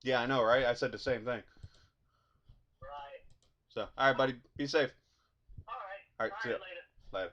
Yeah, I know, right? I said the same thing. Right. So, all right, buddy, be safe. All right. All right, All see ya. right, later. Later.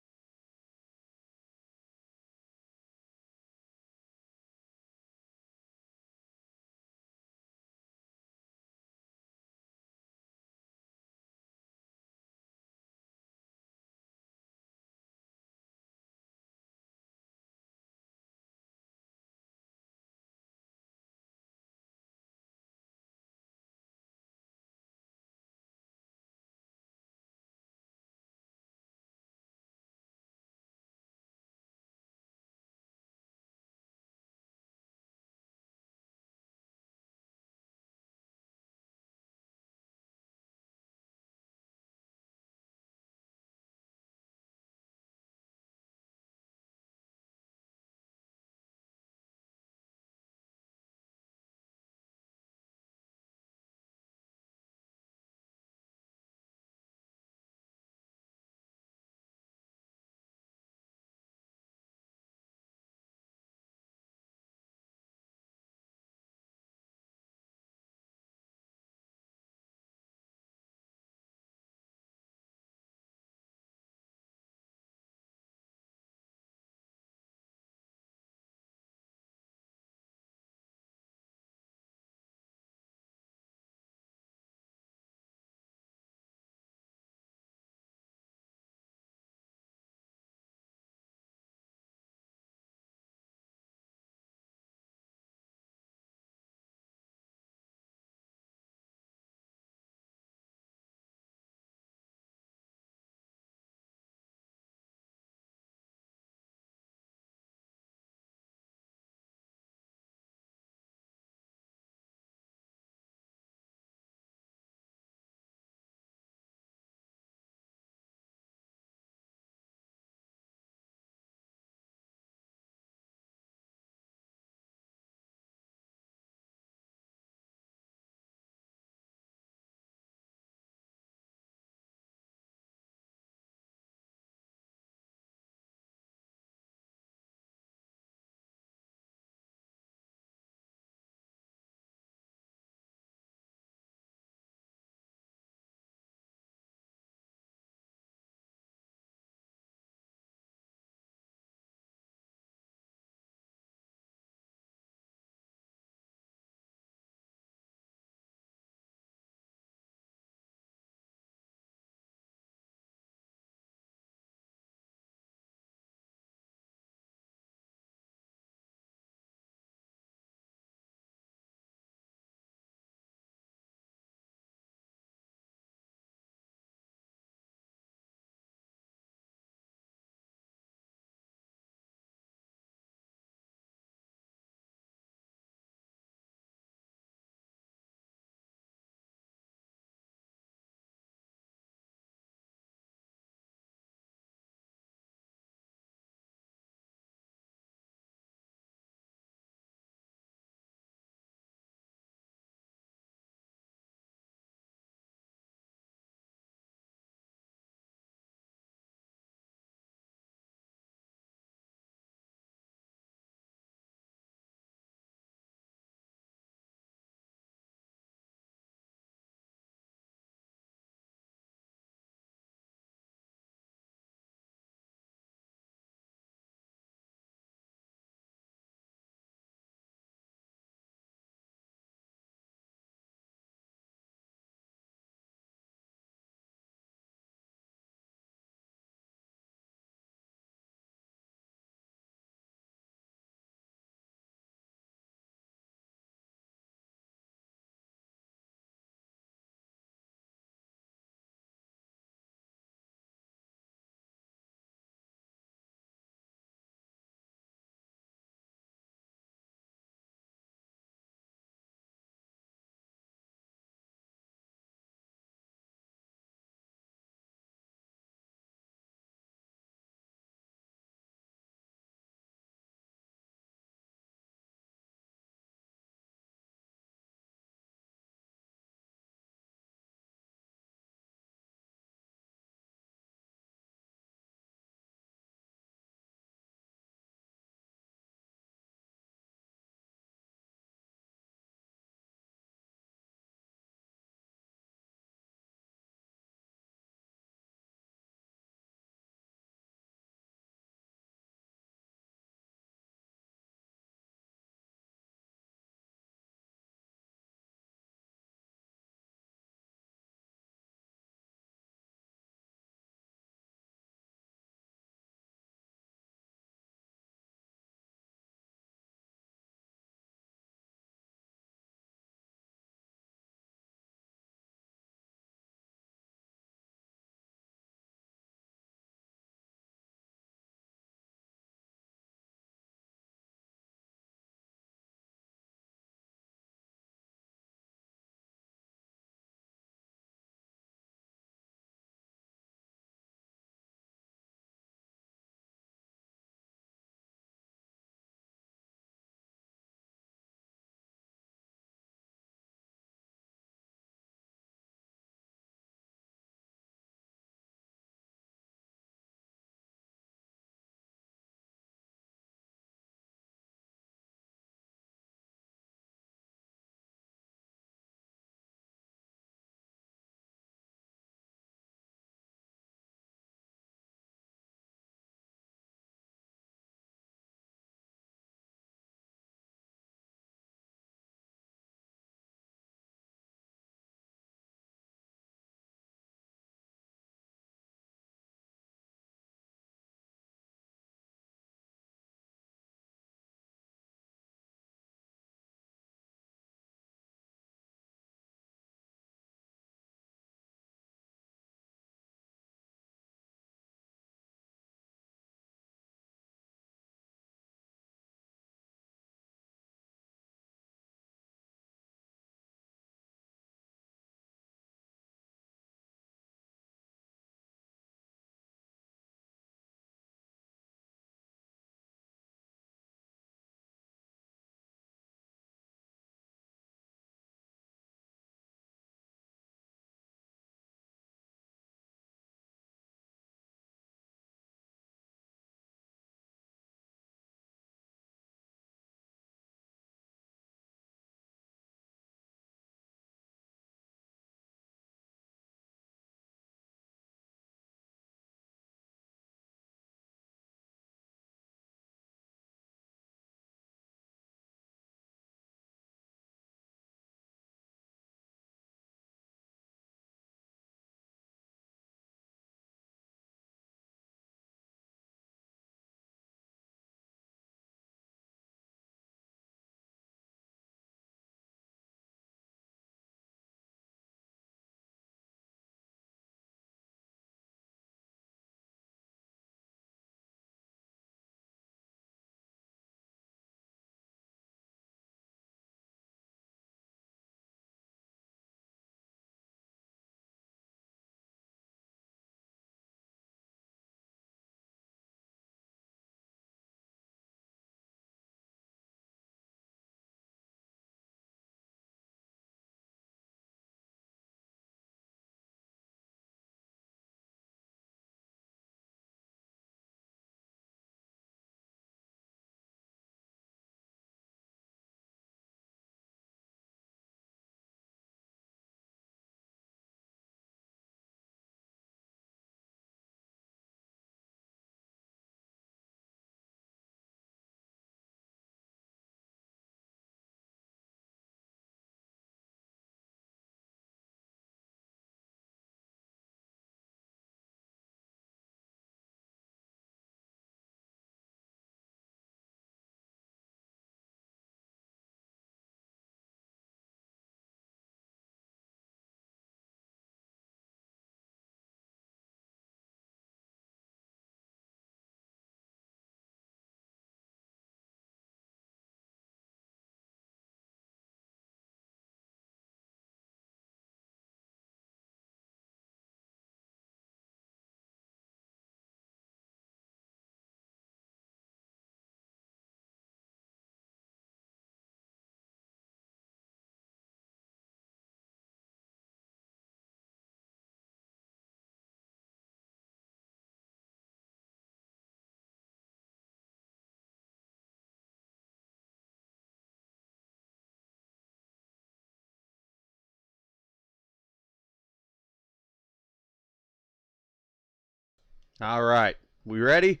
All right, we ready?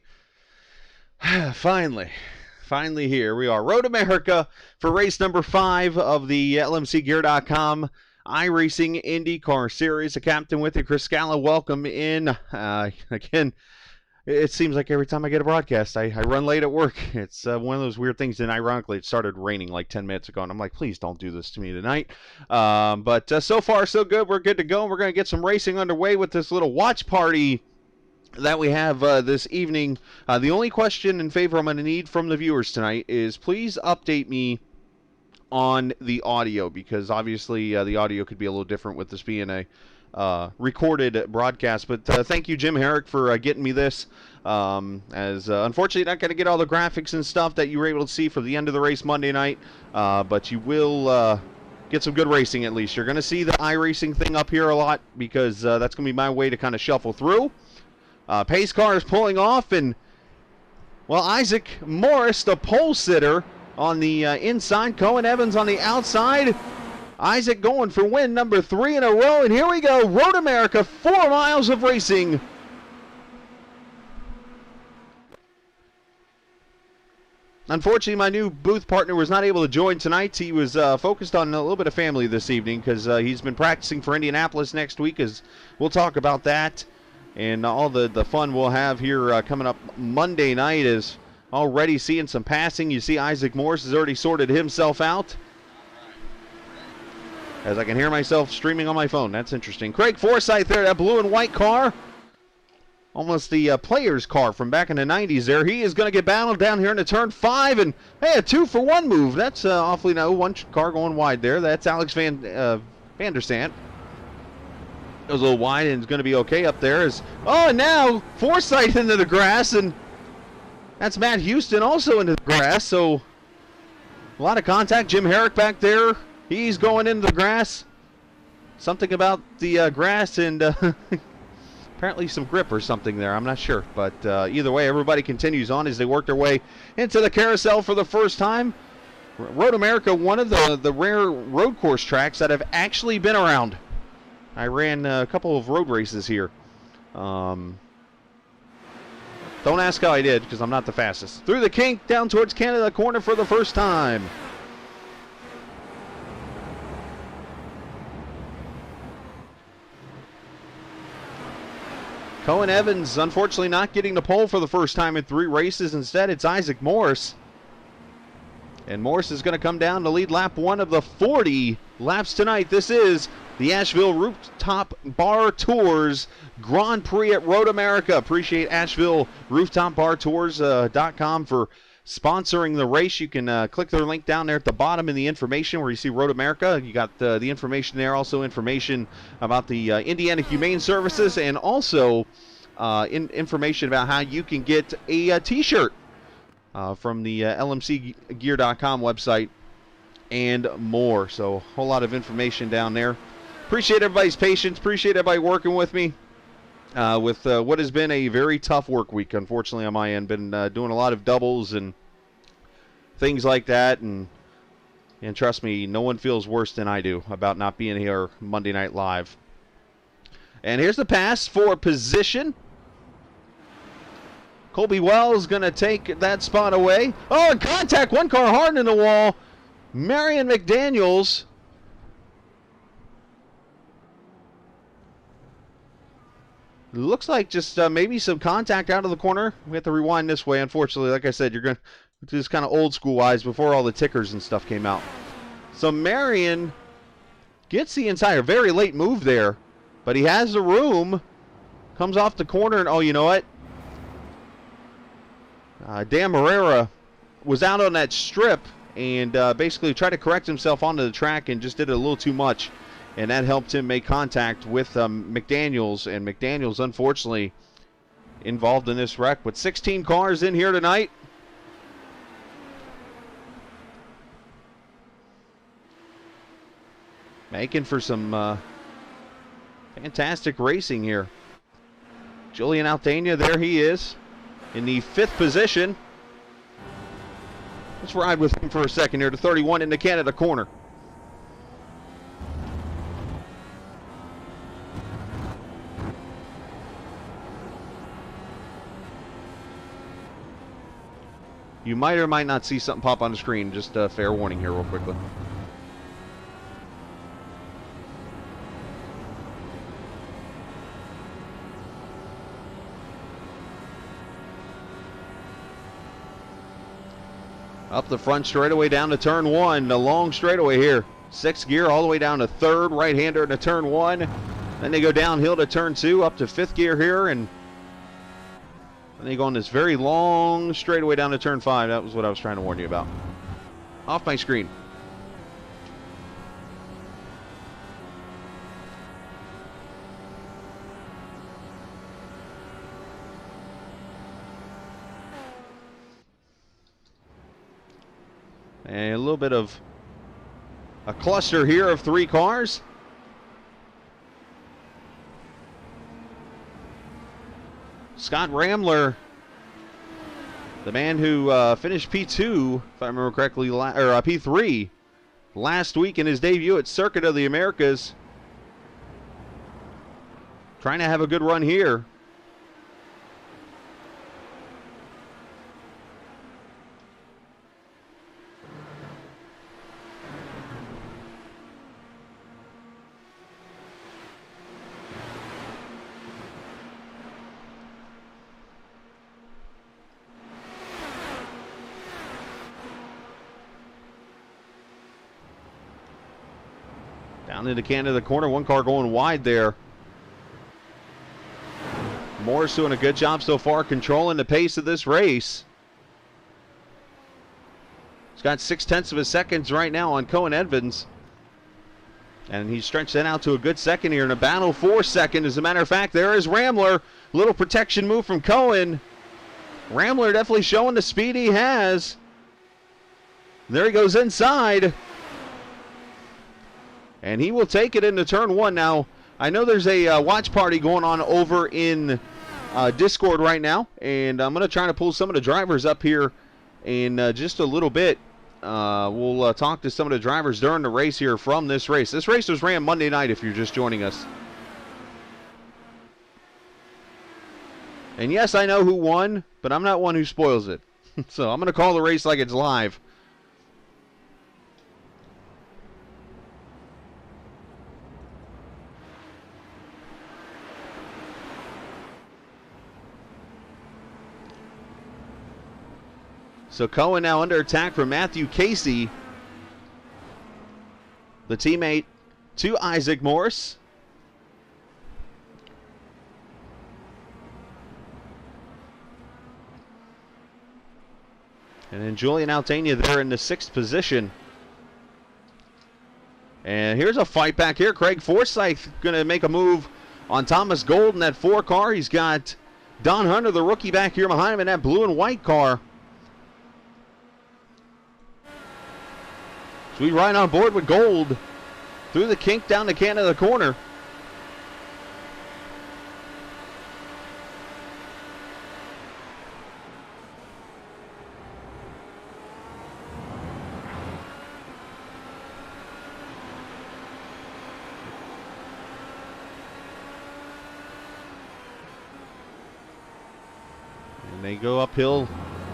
Finally here we are. Road America for race number 5 of the LMCgear.com iRacing IndyCar Series. The captain with you, Chris Scala. Welcome in. Again, it seems like every time I get a broadcast, I run late at work. It's one of those weird things, and ironically, it started raining like 10 minutes ago, and I'm like, please don't do this to me tonight. But so far, so good. We're good to go. We're going to get some racing underway with this little watch party that we have this evening. The only question in favor I'm going to need from the viewers tonight is please update me on the audio, because obviously the audio could be a little different with this being a recorded broadcast. But thank you, Jim Herrick, for getting me this. As unfortunately, not going to get all the graphics and stuff that you were able to see for the end of the race Monday night, but you will get some good racing at least. You're going to see the iRacing thing up here a lot, because that's going to be my way to kind of shuffle through. Pace car is pulling off, and, well, Isaac Morris, the pole sitter, on the inside. Cohen Evans on the outside. Isaac going for win number 3 in a row, and here we go. Road America, 4 miles of racing. Unfortunately, my new booth partner was not able to join tonight. He was focused on a little bit of family this evening, because he's been practicing for Indianapolis next week, as we'll talk about that. And all the fun we'll have here coming up Monday night is already seeing some passing. You see Isaac Morris has already sorted himself out. As I can hear myself streaming on my phone. That's interesting. Craig Forsyth there, that blue and white car. Almost the player's car from back in the 90s there. He is going to get battled down here into turn 5. And, hey, a 2-for-1 move. That's awfully no. One car going wide there. That's Alex Van der Sant. It was a little wide, and it's going to be okay up there. And now Forsyth into the grass, and that's Matt Houston also into the grass. So a lot of contact. Jim Herrick back there, he's going into the grass. Something about the grass and apparently some grip or something there. I'm not sure, but either way, everybody continues on as they work their way into the carousel for the first time. Road America, one of the rare road course tracks that have actually been around. I ran a couple of road races here. Don't ask how I did, because I'm not the fastest. Through the kink, down towards Canada corner for the first time. Cohen Evans, unfortunately, not getting the pole for the first time in 3 races. Instead, it's Isaac Morris. And Morris is going to come down to lead lap 1 of the 40 laps tonight. This is the Asheville Rooftop Bar Tours Grand Prix at Road America. Appreciate Asheville Rooftop Bar Tours.com for sponsoring the race. You can click their link down there at the bottom in the information where you see Road America. You got the information there, also information about the Indiana Humane Services, and also information about how you can get a t-shirt from the LMCgear.com website and more. So a whole lot of information down there. Appreciate everybody's patience. Appreciate everybody working with me with what has been a very tough work week, unfortunately, on my end. Been doing a lot of doubles and things like that. And trust me, no one feels worse than I do about not being here Monday Night Live. And here's the pass for position. Colby Wells going to take that spot away. Oh, and contact. One car hard in the wall. Marion McDaniels. Looks like just maybe some contact out of the corner. We have to rewind this way, unfortunately. Like I said, you're going to do this kind of old school wise before all the tickers and stuff came out. So Marion gets the inside. A very late move there, but he has the room. Comes off the corner, and oh, you know what? Dan Morera was out on that strip and basically tried to correct himself onto the track and just did it a little too much. And that helped him make contact with McDaniels. And McDaniels, unfortunately, involved in this wreck. With 16 cars in here tonight. Making for some fantastic racing here. Julian Altania, there he is. In the 5th position. Let's ride with him for a second here to 31 in the Canada corner. You might or might not see something pop on the screen. Just a fair warning here real quickly. Up the front straightaway down to turn 1. The long straightaway here. 6th gear all the way down to 3rd. Right-hander into turn 1. Then they go downhill to turn 2 up to 5th gear here. And then they go on this very long straightaway down to turn 5. That was what I was trying to warn you about. Off my screen. And a little bit of a cluster here of 3 cars. Scott Ramler, the man who finished P2, if I remember correctly, or P3 last week in his debut at Circuit of the Americas. Trying to have a good run here. Down into Canada corner, 1 car going wide there. Morris doing a good job so far controlling the pace of this race. He's got 0.6 of a second right now on Cohen Edmonds. And he stretched that out to a good second here in a battle for second. As a matter of fact, there is Ramler. Little protection move from Cohen. Ramler definitely showing the speed he has. There he goes inside. And he will take it into turn 1. Now, I know there's a watch party going on over in Discord right now. And I'm going to try to pull some of the drivers up here in just a little bit. We'll talk to some of the drivers during the race here from this race. This race was ran Monday night if you're just joining us. And yes, I know who won, but I'm not one who spoils it. So I'm going to call the race like it's live. So Cohen now under attack from Matthew Casey, the teammate to Isaac Morse. And then Julian Altania there in the 6th position. And here's a fight back here. Craig Forsyth going to make a move on Thomas Gold in that 4 car. He's got Don Hunter, the rookie, back here behind him in that blue and white car. So we ride on board with Gold through the kink down to Canada corner. And they go uphill,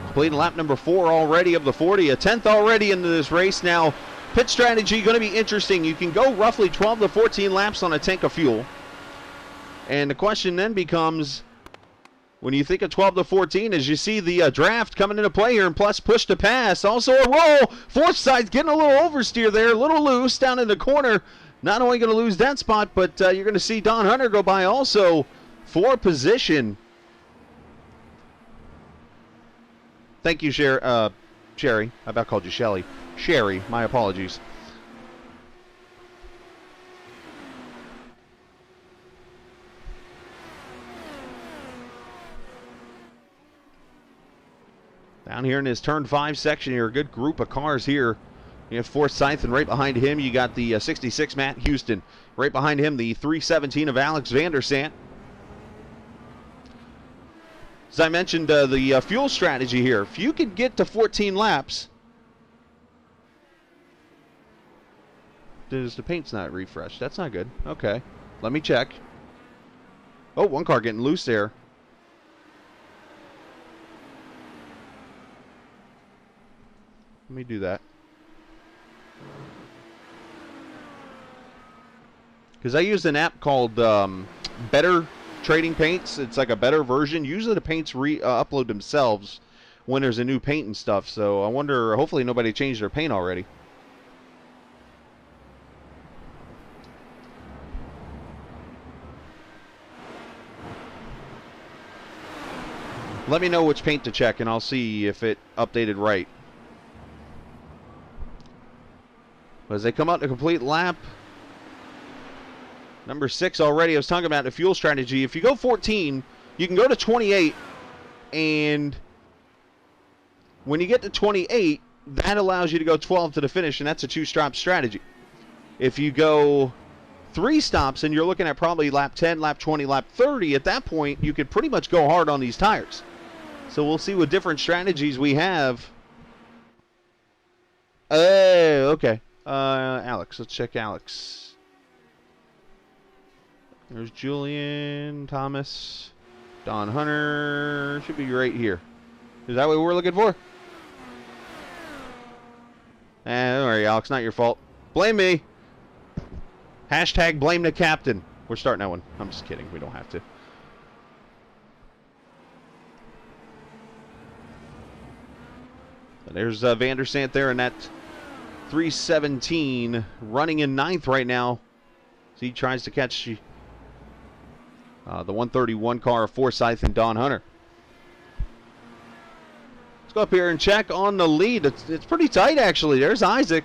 completing lap number 4 already of the 40, a 10th already into this race. Now, pit strategy going to be interesting. You can go roughly 12 to 14 laps on a tank of fuel. And the question then becomes, when you think of 12 to 14, as you see the draft coming into play here, and plus push to pass. Also a roll. Forsyth getting a little oversteer there, a little loose down in the corner. Not only going to lose that spot, but you're going to see Don Hunter go by also for position. Thank you, Sherry. I about called you Shelly. Sherry, my apologies. Down here in this turn 5 section here, a good group of cars here. You have Forsyth, and right behind him you got the 66 Matt Houston. Right behind him the 317 of Alex Vandersant. As I mentioned, the fuel strategy here. If you could get to 14 laps, the paint's not refreshed. That's not good. Okay, let me check. Oh, 1 car getting loose there. Let me do that. Because I use an app called Better Trading Paints. It's like a better version. Usually the paints upload themselves when there's a new paint and stuff. So I wonder, hopefully nobody changed their paint already. Let me know which paint to check, and I'll see if it updated right. As they come out to complete lap, number 6 already. I was talking about the fuel strategy. If you go 14, you can go to 28, and when you get to 28, that allows you to go 12 to the finish, and that's a 2-stop strategy. If you go 3 stops, and you're looking at probably lap 10, lap 20, lap 30, at that point, you could pretty much go hard on these tires. So we'll see what different strategies we have. Okay. Alex. Let's check Alex. There's Julian, Thomas, Don Hunter. Should be right here. Is that what we're looking for? Don't worry, Alex. Not your fault. Blame me. Hashtag blame the captain. We're starting that one. I'm just kidding. We don't have to. There's Van der Sant there in that 317, running in 9th right now. So he tries to catch the 131 car of Forsyth and Don Hunter. Let's go up here and check on the lead. It's pretty tight, actually. There's Isaac.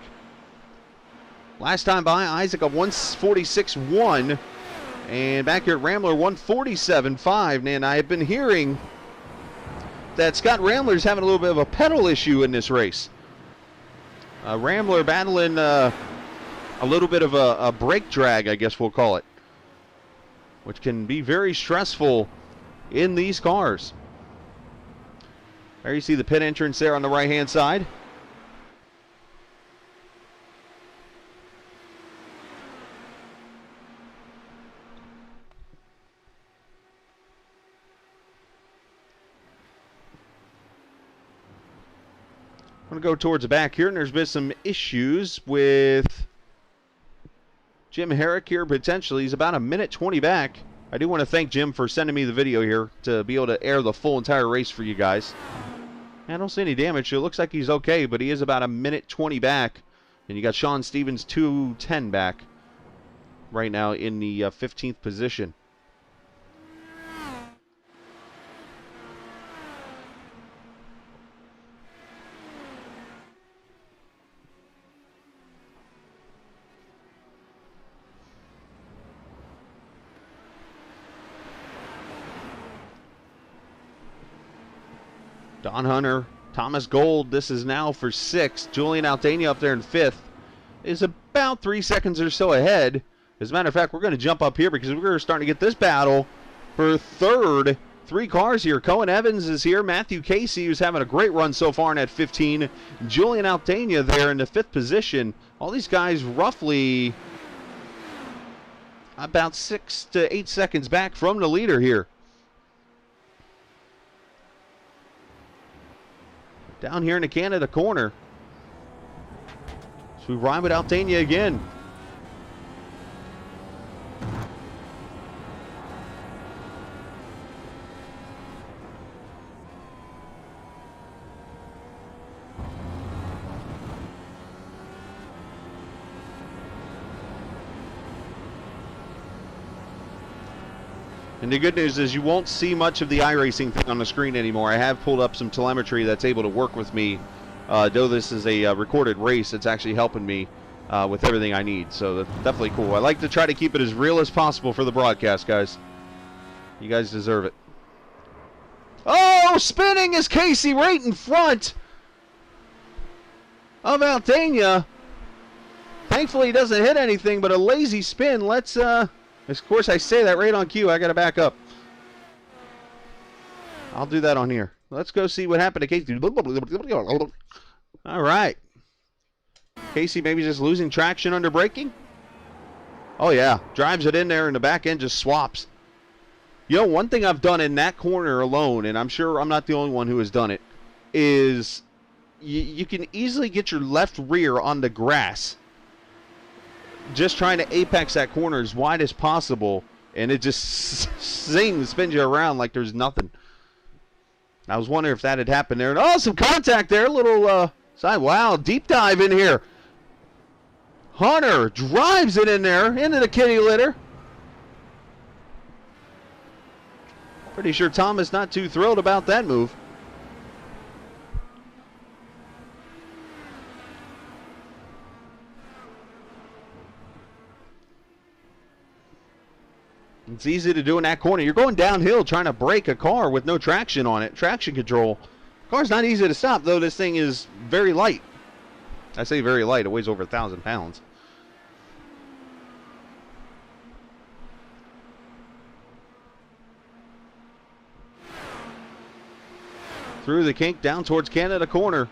Last time by, Isaac a 146.1. And back here at Rambler, 147.5. And I have been hearing that Scott Rambler's having a little bit of a pedal issue in this race. Rambler battling a little bit of a brake drag, I guess we'll call it, which can be very stressful in these cars. There you see the pit entrance there on the right-hand side. I'm going to go towards the back here, and there's been some issues with Jim Herrick here, potentially. He's about a minute 20 back. I do want to thank Jim for sending me the video here to be able to air the full entire race for you guys. I don't see any damage. It looks like he's okay, but he is about a minute 20 back. And you got Sean Stevens 2:10 back right now in the 15th position. Don Hunter, Thomas Gold, this is now for 6th. Julian Aldana up there in 5th is about 3 seconds or so ahead. As a matter of fact, we're going to jump up here because we're starting to get this battle for 3rd. 3 cars here. Cohen Evans is here. Matthew Casey, who's having a great run so far in that 15. Julian Aldana there in the 5th position. All these guys roughly about 6 to 8 seconds back from the leader here. Down here in the Canada corner. So we ride with Aldana again. And the good news is you won't see much of the iRacing thing on the screen anymore. I have pulled up some telemetry that's able to work with me. Though this is a recorded race, it's actually helping me with everything I need. So that's definitely cool. I like to try to keep it as real as possible for the broadcast, guys. You guys deserve it. Oh, spinning is Casey right in front of Aldana. Thankfully, he doesn't hit anything, but a lazy spin. Let's... Of course, I say that right on cue. I got to back up. I'll do that on here. Let's go see what happened to Casey. All right. Casey maybe just losing traction under braking. Oh, yeah. Drives it in there, and the back end just swaps. You know, one thing I've done in that corner alone, and I'm sure I'm not the only one who has done it, is you can easily get your left rear on the grass, just trying to apex that corner as wide as possible, and it just spins you around like there's nothing. I was wondering if that had happened there. And, oh, some contact there. A little side. Wow, deep dive in here. Hunter drives it in there into the kitty litter. Pretty sure Thomas not too thrilled about that move. It's easy to do in that corner. You're going downhill trying to brake a car with no traction on it. Traction control. Car's not easy to stop, though. This thing is very light. I say very light. It weighs over 1,000 pounds. Through the kink, down towards Canada corner.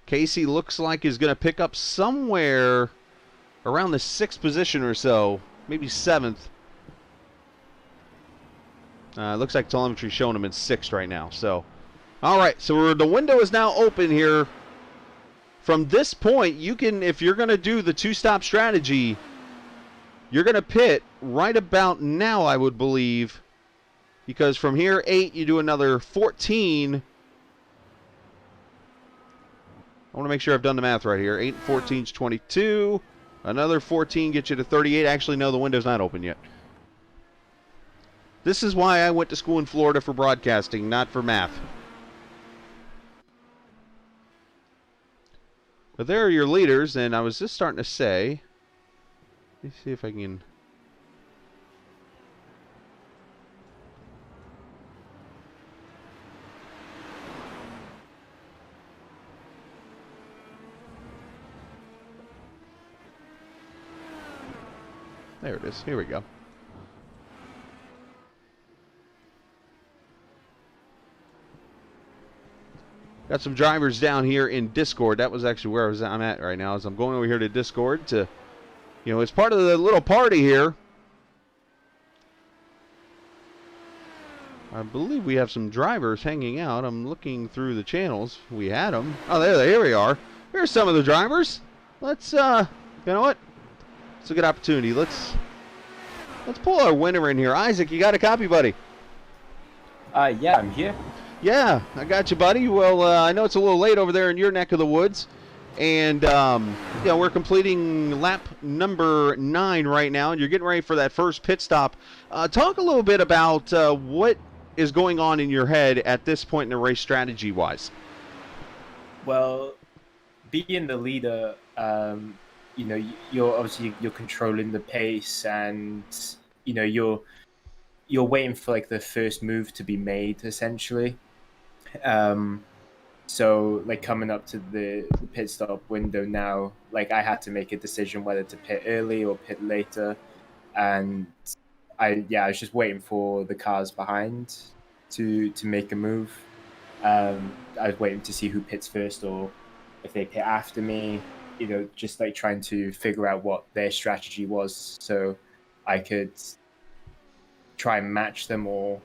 Casey looks like he's going to pick up somewhere around the 6th position or so. Maybe 7th. Looks like telemetry showing him in 6th right now. So, all right. So the window is now open here. From this point, you can, if you're going to do the two-stop strategy, you're going to pit right about now, I would believe. Because from here, 8, you do another 14. I want to make sure I've done the math right here. 8 and 14 is 22. Another 14 gets you to 38. Actually, no, the window's not open yet. This is why I went to school in Florida for broadcasting, not for math. But there are your leaders, and I was just starting to say, let's see if I can... There it is. Here we go. Got some drivers down here in Discord. That was actually where I'm at right now. As I'm going over here to Discord to, it's part of the little party here. I believe we have some drivers hanging out. I'm looking through the channels. We had them. Oh, here we are. Here's some of the drivers. Let's, you know what? It's a good opportunity. Let's pull our winner in here. Isaac, you got a copy, buddy? Yeah, I'm here. Yeah, I got you, buddy. Well, I know it's a little late over there in your neck of the woods. And, we're completing lap number 9 right now, and you're getting ready for that first pit stop. Talk a little bit about what is going on in your head at this point in the race strategy-wise. Well, being the leader, you're controlling the pace, and you're waiting for like the first move to be made, essentially. So like coming up to the pit stop window now, like I had to make a decision whether to pit early or pit later, and I was just waiting for the cars behind to make a move. I was waiting to see who pits first or if they pit after me. Just like trying to figure out what their strategy was so I could try and match them or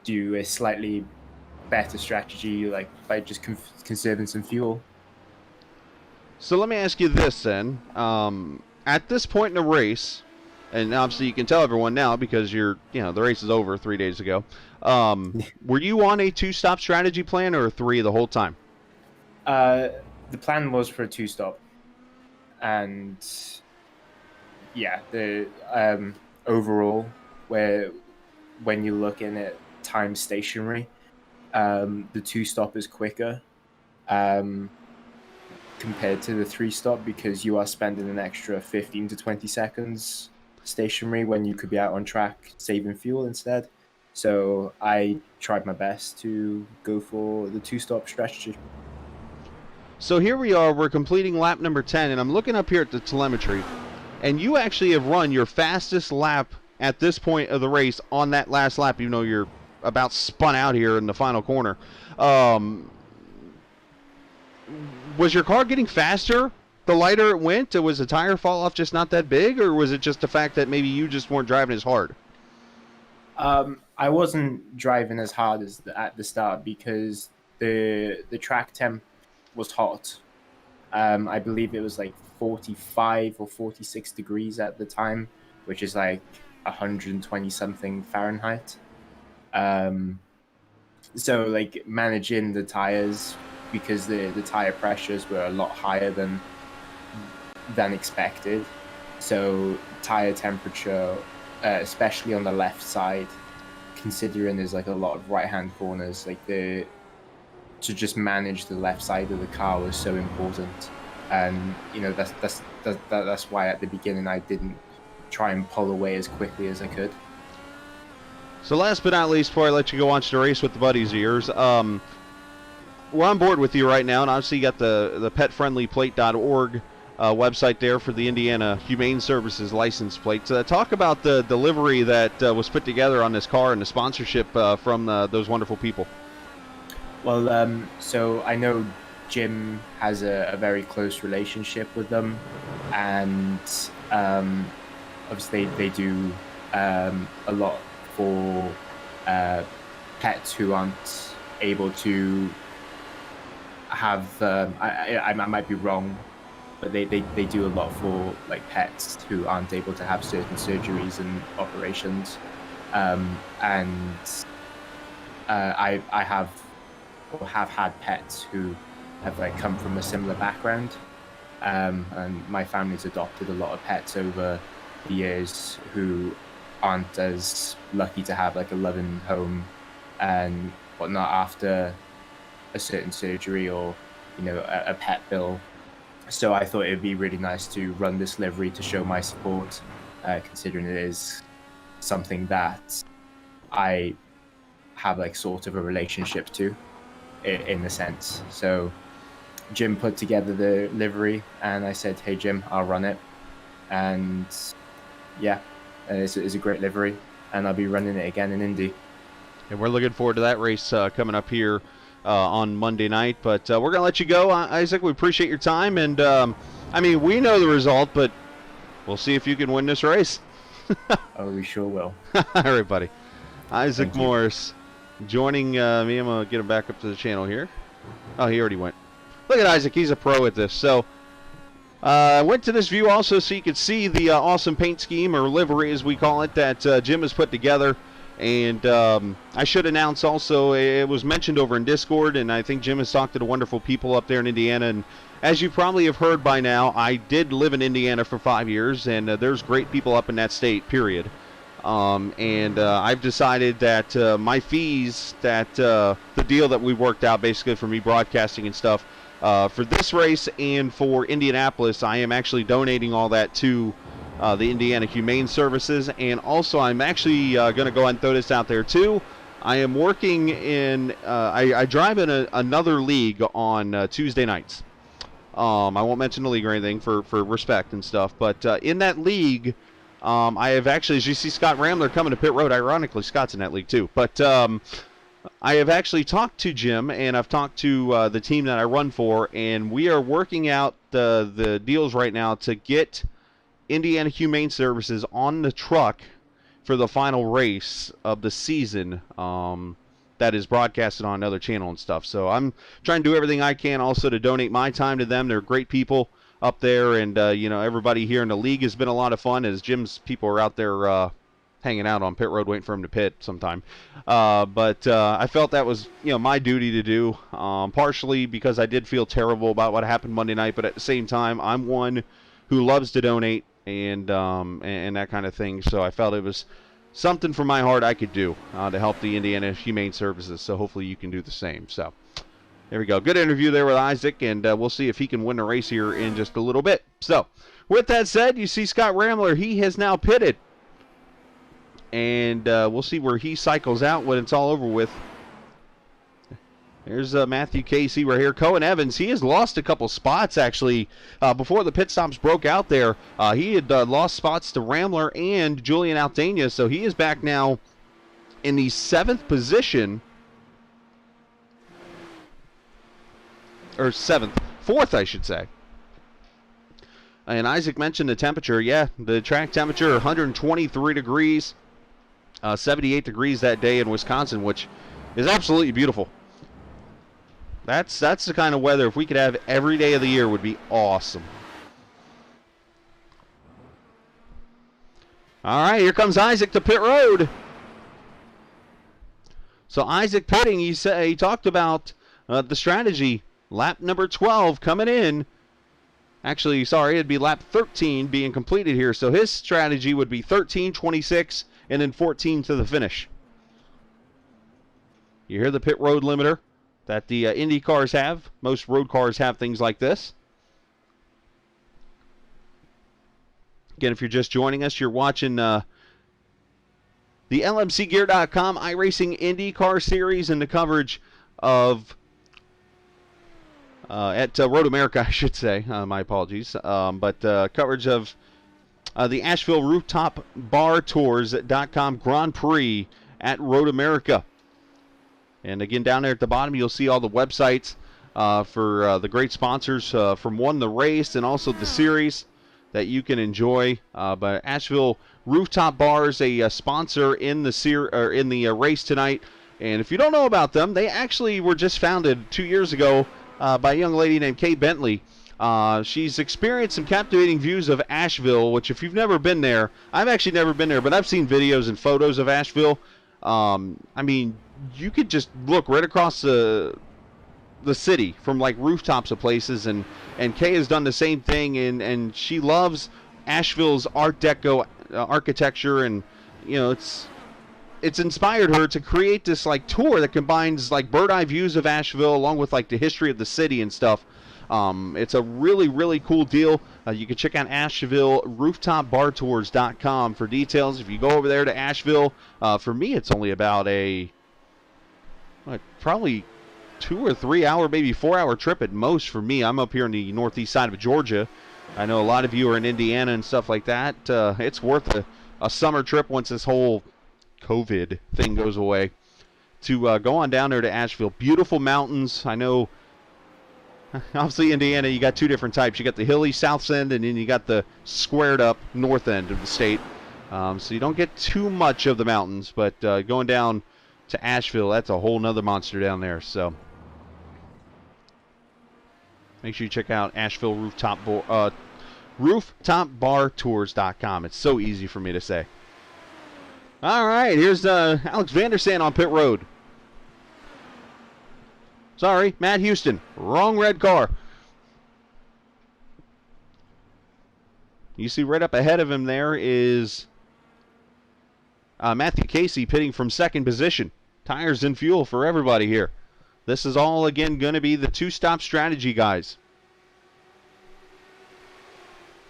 do a slightly better strategy, like by just conserving some fuel. So let me ask you this then. At this point in the race, and obviously you can tell everyone now because the race is over 3 days ago. Were you on a 2-stop strategy plan or a 3 the whole time? The plan was for a 2-stop, and the overall, when you're looking at time stationary, the 2-stop is quicker compared to the 3-stop because you are spending an extra 15 to 20 seconds stationary when you could be out on track saving fuel instead. So I tried my best to go for the 2-stop strategy. So here we are, we're completing lap number 10, and I'm looking up here at the telemetry, and you actually have run your fastest lap at this point of the race on that last lap, even though you're about spun out here in the final corner. Was your car getting faster the lighter it went? Was the tire fall off just not that big, or was it just the fact that maybe you just weren't driving as hard? I wasn't driving as hard as at the start because the track temp was hot. I believe it was like 45 or 46 degrees at the time, which is like 120 something Fahrenheit. So like managing the tires, because the tire pressures were a lot higher than expected. So tire temperature, especially on the left side, considering there's like a lot of right-hand corners, like to just manage the left side of the car was so important. And that's why at the beginning I didn't try and pull away as quickly as I could. So last but not least, before I let you go watch the race with the buddies of yours, we're on board with you right now, and obviously you got the petfriendlyplate.org website there for the Indiana Humane Services license plate. Talk about the delivery that was put together on this car and the sponsorship from those wonderful people. Well, so I know Jim has a very close relationship with them, and obviously they do a lot for pets who aren't able to have, I might be wrong, but they do a lot for like pets who aren't able to have certain surgeries and operations. I have had pets who have like come from a similar background, and my family's adopted a lot of pets over the years who aren't as lucky to have like a loving home and whatnot after a certain surgery or a pet bill. So I thought it'd be really nice to run this livery to show my support, considering it is something that I have like sort of a relationship to, in a sense. So Jim put together the livery, and I said, "Hey Jim, I'll run it." And yeah, it's a great livery, and I'll be running it again in Indy. And we're looking forward to that race coming up here on Monday night. But we're going to let you go, Isaac. We appreciate your time. And, I mean, we know the result, but we'll see if you can win this race. Oh, we sure will. All right, buddy. Isaac Morris joining me. I'm going to get him back up to the channel here. Oh, he already went. Look at Isaac. He's a pro at this. So I went to this view also so you could see the awesome paint scheme, or livery as we call it, that Jim has put together. And I should announce also, it was mentioned over in Discord, and I think Jim has talked to the wonderful people up there in Indiana. And as you probably have heard by now, I did live in Indiana for 5 years, and there's great people up in that state, period. I've decided that my fees, that the deal that we worked out basically for me broadcasting and stuff, for this race and for Indianapolis, I am actually donating all that to the Indiana Humane Services. And also I'm actually going to go ahead and throw this out there too. I am working in, I drive in another league on Tuesday nights. I won't mention the league or anything for respect and stuff, but in that league, I have actually, as you see Scott Ramler coming to pit road, ironically Scott's in that league too, but I have actually talked to Jim, and I've talked to the team that I run for, and we are working out the deals right now to get Indiana Humane Services on the truck for the final race of the season that is broadcasted on another channel and stuff. So I'm trying to do everything I can also to donate my time to them. They're great people up there, and everybody here in the league has been a lot of fun, as Jim's people are out there hanging out on pit road waiting for him to pit sometime. But I felt that was my duty to do, partially because I did feel terrible about what happened Monday night, but at the same time I'm one who loves to donate and that kind of thing. So I felt it was something from my heart I could do to help the Indiana Humane Services. So hopefully you can do the same. So there we go. Good interview there with Isaac, and we'll see if he can win the race here in just a little bit. So with that said, you see Scott Ramler, he has now pitted. And we'll see where he cycles out when it's all over with. There's Matthew Casey right here. Cohen Evans, he has lost a couple spots, actually. Before the pit stops broke out there, he had lost spots to Ramler and Julian Altania, so he is back now in the 7th position. Or 4th, I should say. And Isaac mentioned the temperature. Yeah, the track temperature, 123 degrees. 78 degrees that day in Wisconsin, which is absolutely beautiful. That's the kind of weather, if we could have every day of the year, would be awesome. All right, here comes Isaac to pit road. So Isaac pitting, he talked about the strategy. Lap number 12 coming in. Actually, sorry, it'd be lap 13 being completed here. So his strategy would be 13, 26, and then 14 to the finish. You hear the pit road limiter that the Indy cars have. Most road cars have things like this. Again, if you're just joining us, you're watching the LMCgear.com iRacing IndyCar Series and the coverage of at Road America, I should say. My apologies. But coverage of the Asheville Rooftop Tours.com Grand Prix at Road America. And again, down there at the bottom, you'll see all the websites for the great sponsors from the race and also the series that you can enjoy. But Asheville Rooftop Bar is a sponsor in the race tonight. And if you don't know about them, they actually were just founded 2 years ago by a young lady named Kate Bentley. She's experienced some captivating views of Asheville, which if you've never been there, I've actually never been there, but I've seen videos and photos of Asheville. I mean, you could just look right across the city from like rooftops of places, and Kay has done the same thing, and she loves Asheville's Art Deco architecture, and you know it's inspired her to create this like tour that combines like bird eye views of Asheville along with like the history of the city and stuff. It's a really, really cool deal. You can check out Asheville rooftopbartours.com for details. If you go over there to Asheville, for me it's only about probably 2 or 3 hour, maybe 4 hour trip at most for me. I'm up here on the northeast side of Georgia. I know a lot of you are in Indiana and stuff like that. It's worth a summer trip once this whole COVID thing goes away to go on down there to Asheville. Beautiful mountains. I know, obviously, Indiana, you got two different types. You got the hilly south end, and then you got the squared up north end of the state. So you don't get too much of the mountains, but going down to Asheville, that's a whole nother monster down there. So make sure you check out Asheville rooftopbartours.com. It's so easy for me to say. All right, here's Alex Vandersand on pit road. Sorry, Matt Houston. Wrong red car. You see right up ahead of him there is Matthew Casey pitting from second position. Tires and fuel for everybody here. This is all, again, going to be the two-stop strategy, guys.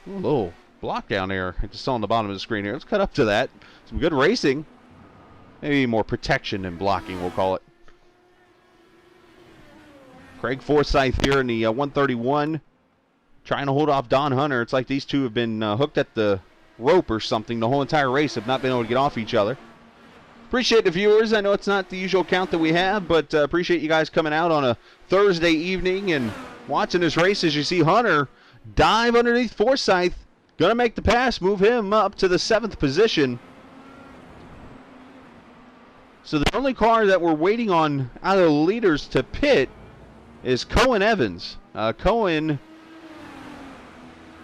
Ooh, a little block down there. I just saw on the bottom of the screen here. Let's cut up to that. Some good racing. Maybe more protection than blocking, we'll call it. Craig Forsyth here in the 131. Trying to hold off Don Hunter. It's like these two have been hooked at the rope or something. The whole entire race have not been able to get off each other. Appreciate the viewers. I know it's not the usual count that we have, but appreciate you guys coming out on a Thursday evening and watching this race. As you see Hunter dive underneath Forsyth. Going to make the pass, move him up to the 7th position. So the only car that we're waiting on out of the leaders to pit is Cohen Evans. Cohen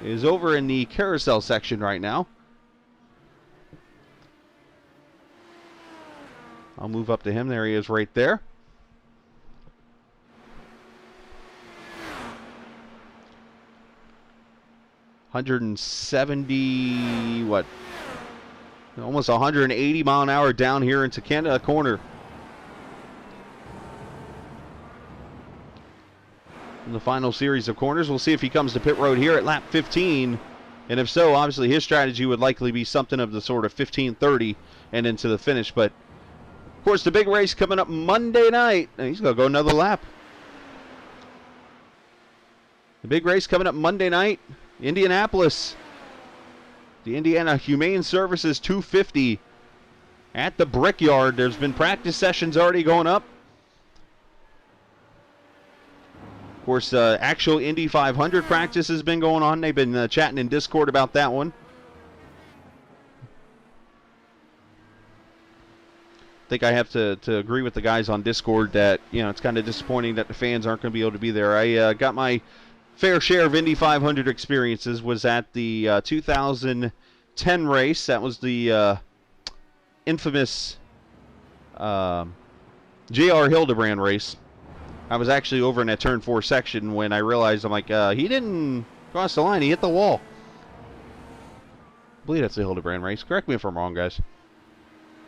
is over in the carousel section right now. I'll move up to him. There he is right there. $170, what? Almost 180 mile an hour down here into Canada corner. In the final series of corners, we'll see if he comes to pit road here at lap 15. And if so, obviously his strategy would likely be something of the sort of 15-30 and into the finish. But of course, the big race coming up Monday night. And he's going to go another lap. The big race coming up Monday night, Indianapolis. The Indiana Humane Services 250 at the Brickyard. There's been practice sessions already going up. Of course, actual Indy 500 practice has been going on. They've been chatting in Discord about that one. think I have to agree with the guys on Discord that, it's kind of disappointing that the fans aren't going to be able to be there. I got my fair share of Indy 500 experiences. Was at the 2010 race. That was the infamous J.R. Hildebrand race. I was actually over in that turn 4 section when I realized, I'm like, he didn't cross the line. He hit the wall. I believe that's the Hildebrand race. Correct me if I'm wrong, guys.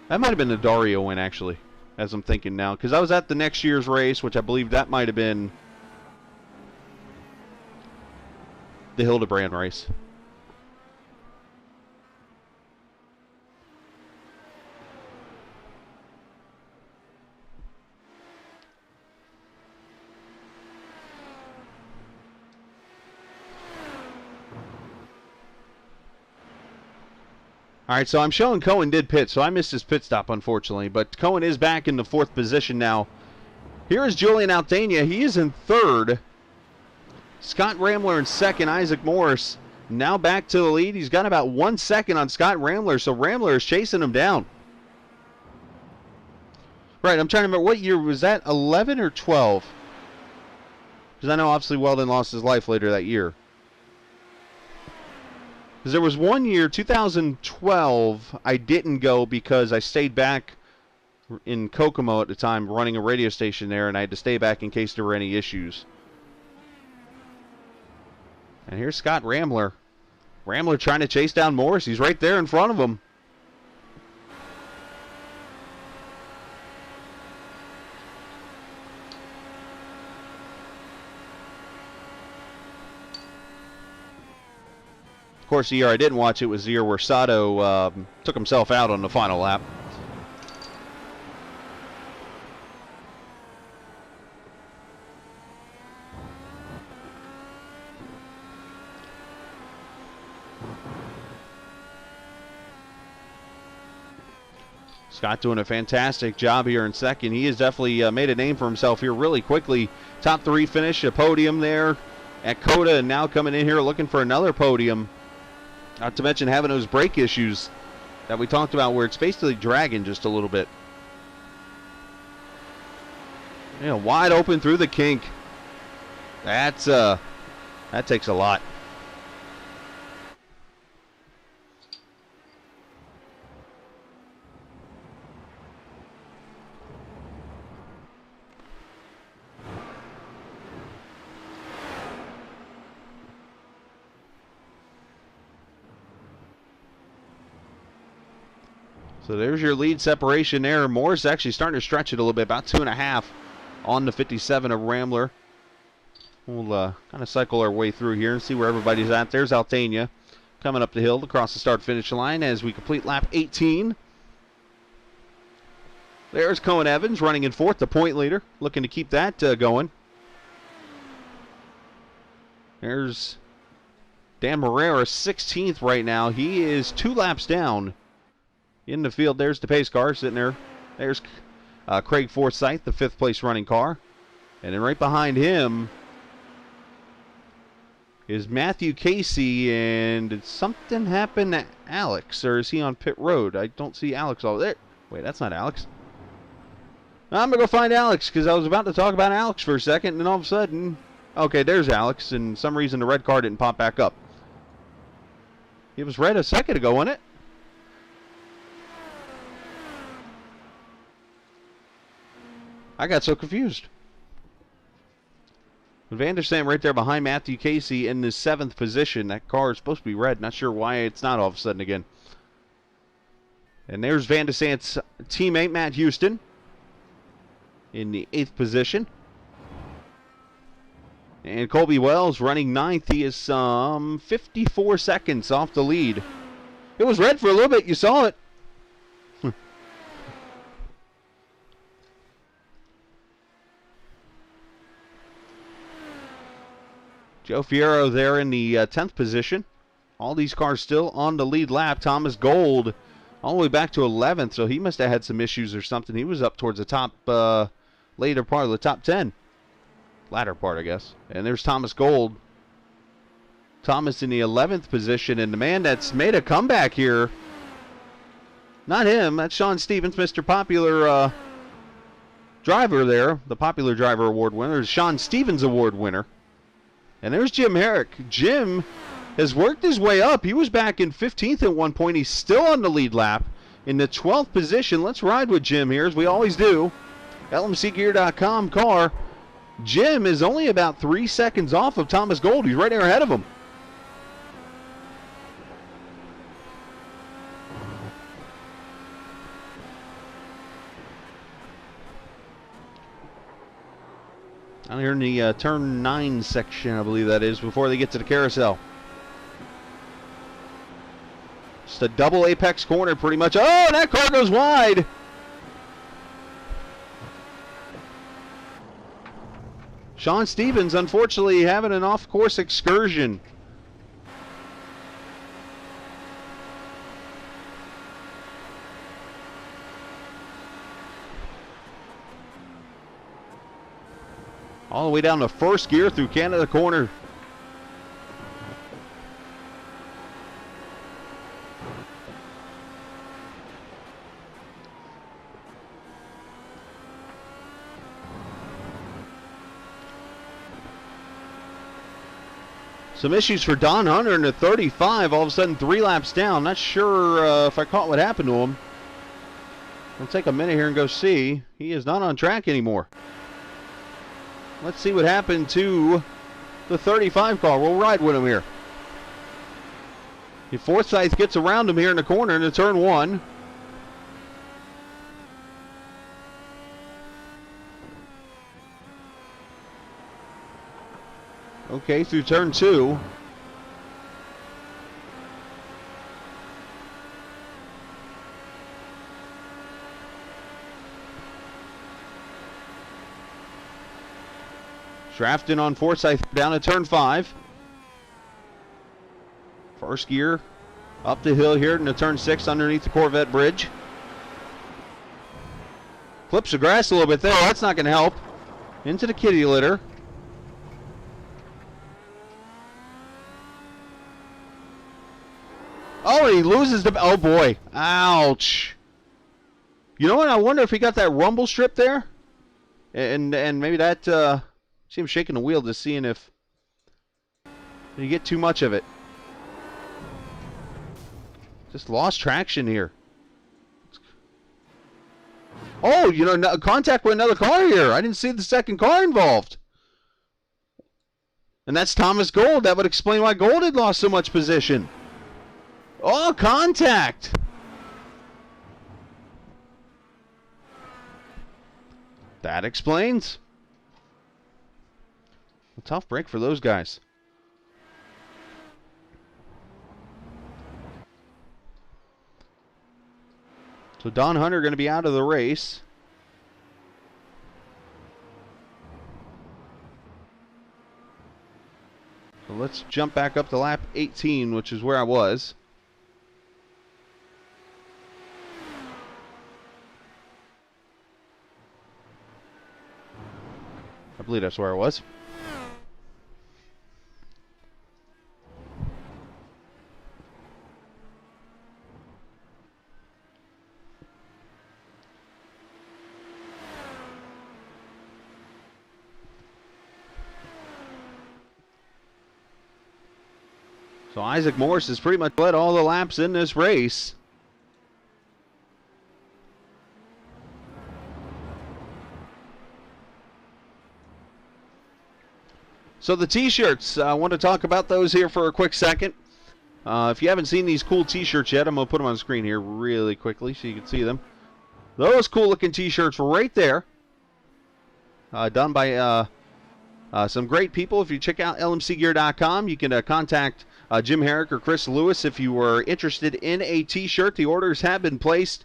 That might have been the Dario win, actually, as I'm thinking now. Because I was at the next year's race, which I believe that might have been the Hildebrand race. All right, so I'm showing Cohen did pit, so I missed his pit stop, unfortunately. But Cohen is back in the 4th position now. Here is Julian Altania. He is in 3rd. Scott Ramler in 2nd. Isaac Morris now back to the lead. He's got about 1 second on Scott Ramler, so Ramler is chasing him down. Right, I'm trying to remember, what year was that, 11 or 12? Because I know, obviously, Weldon lost his life later that year. Because there was one year, 2012, I didn't go because I stayed back in Kokomo at the time, running a radio station there, and I had to stay back in case there were any issues. And here's Scott Ramler. Ramler trying to chase down Morris. He's right there in front of him. Of course, the year I didn't watch it was the year where Sato took himself out on the final lap. Scott doing a fantastic job here in 2nd. He has definitely made a name for himself here really quickly. Top 3 finish, a podium there at Coda, and now coming in here looking for another podium. Not to mention having those brake issues that we talked about where it's basically dragging just a little bit. Wide open through the kink. That takes a lot. So there's your lead separation there. Morris actually starting to stretch it a little bit, about 2.5 on the 57 of Ramler. We'll kind of cycle our way through here and see where everybody's at. There's Altania coming up the hill across the start-finish line as we complete lap 18. There's Cohen Evans running in 4th, the point leader, looking to keep that going. There's Dan Marrera, 16th right now. He is 2 laps down in the field. There's the pace car sitting there. There's Craig Forsyth, the 5th place running car. And then right behind him is Matthew Casey. And did something happen to Alex? Or is he on pit road? I don't see Alex over there. Wait, that's not Alex. I'm going to go find Alex because I was about to talk about Alex for a second. And then all of a sudden, okay, there's Alex. And for some reason the red car didn't pop back up. It was red a second ago, wasn't it? I got so confused. Van der Stam right there behind Matthew Casey in the 7th position. That car is supposed to be red. Not sure why it's not all of a sudden again. And there's Van der Stam's teammate, Matt Houston, in the 8th position. And Colby Wells running 9th. He is 54 seconds off the lead. It was red for a little bit. You saw it. Joe Fierro there in the 10th position. All these cars still on the lead lap. Thomas Gold all the way back to 11th, so he must have had some issues or something. He was up towards the top, later part of the top 10. Latter part, I guess. And there's Thomas Gold. Thomas in the 11th position, and the man that's made a comeback here Not him. That's Sean Stevens, Mr. Popular Driver there. The Popular Driver Award winner. Sean Stevens Award winner. And there's Jim Herrick. Jim has worked his way up. He was back in 15th at one point. He's still on the lead lap in the 12th position. Let's ride with Jim here, as we always do. LMCgear.com car. Jim is only about 3 seconds off of Thomas Gold. He's right there ahead of him. Down here in the turn 9 section, I believe that is, before they get to the carousel. Just a double apex corner pretty much. Oh, that car goes wide. Sean Stevens, unfortunately, having an off-course excursion. All the way down to first gear through Canada corner. Some issues for Don Hunter in the 35. All of a sudden, 3 laps down. Not sure if I caught what happened to him. We'll take a minute here and go see. He is not on track anymore. Let's see what happened to the 35 car. We'll ride with him here. If Forsyth gets around him here in the corner into turn 1. Okay, through turn 2. Drafting on Forsyth down to turn 5. First gear up the hill here into turn 6 underneath the Corvette bridge. Clips the grass a little bit there. That's not going to help. Into the kitty litter. Oh, he loses the... Oh, boy. Ouch. You know what? I wonder if he got that rumble strip there. And maybe that... See him shaking the wheel, just seeing if you get too much of it. Just lost traction here. Oh, you know, contact with another car here. I didn't see the second car involved. And that's Thomas Gold. That would explain why Gold had lost so much position. Oh, contact. That explains. A tough break for those guys. So Don Hunter going to be out of the race. So let's jump back up to lap 18, which is where I was. I believe that's where I was. So Isaac Morris has pretty much led all the laps in this race. So the t-shirts, I want to talk about those here for a quick second. If you haven't seen these cool t-shirts yet, I'm going to put them on the screen here really quickly so you can see them. Those cool looking t-shirts right there. Done by some great people. If you check out lmcgear.com, you can contact Jim Herrick or Chris Lewis if you were interested in a t-shirt. The orders have been placed,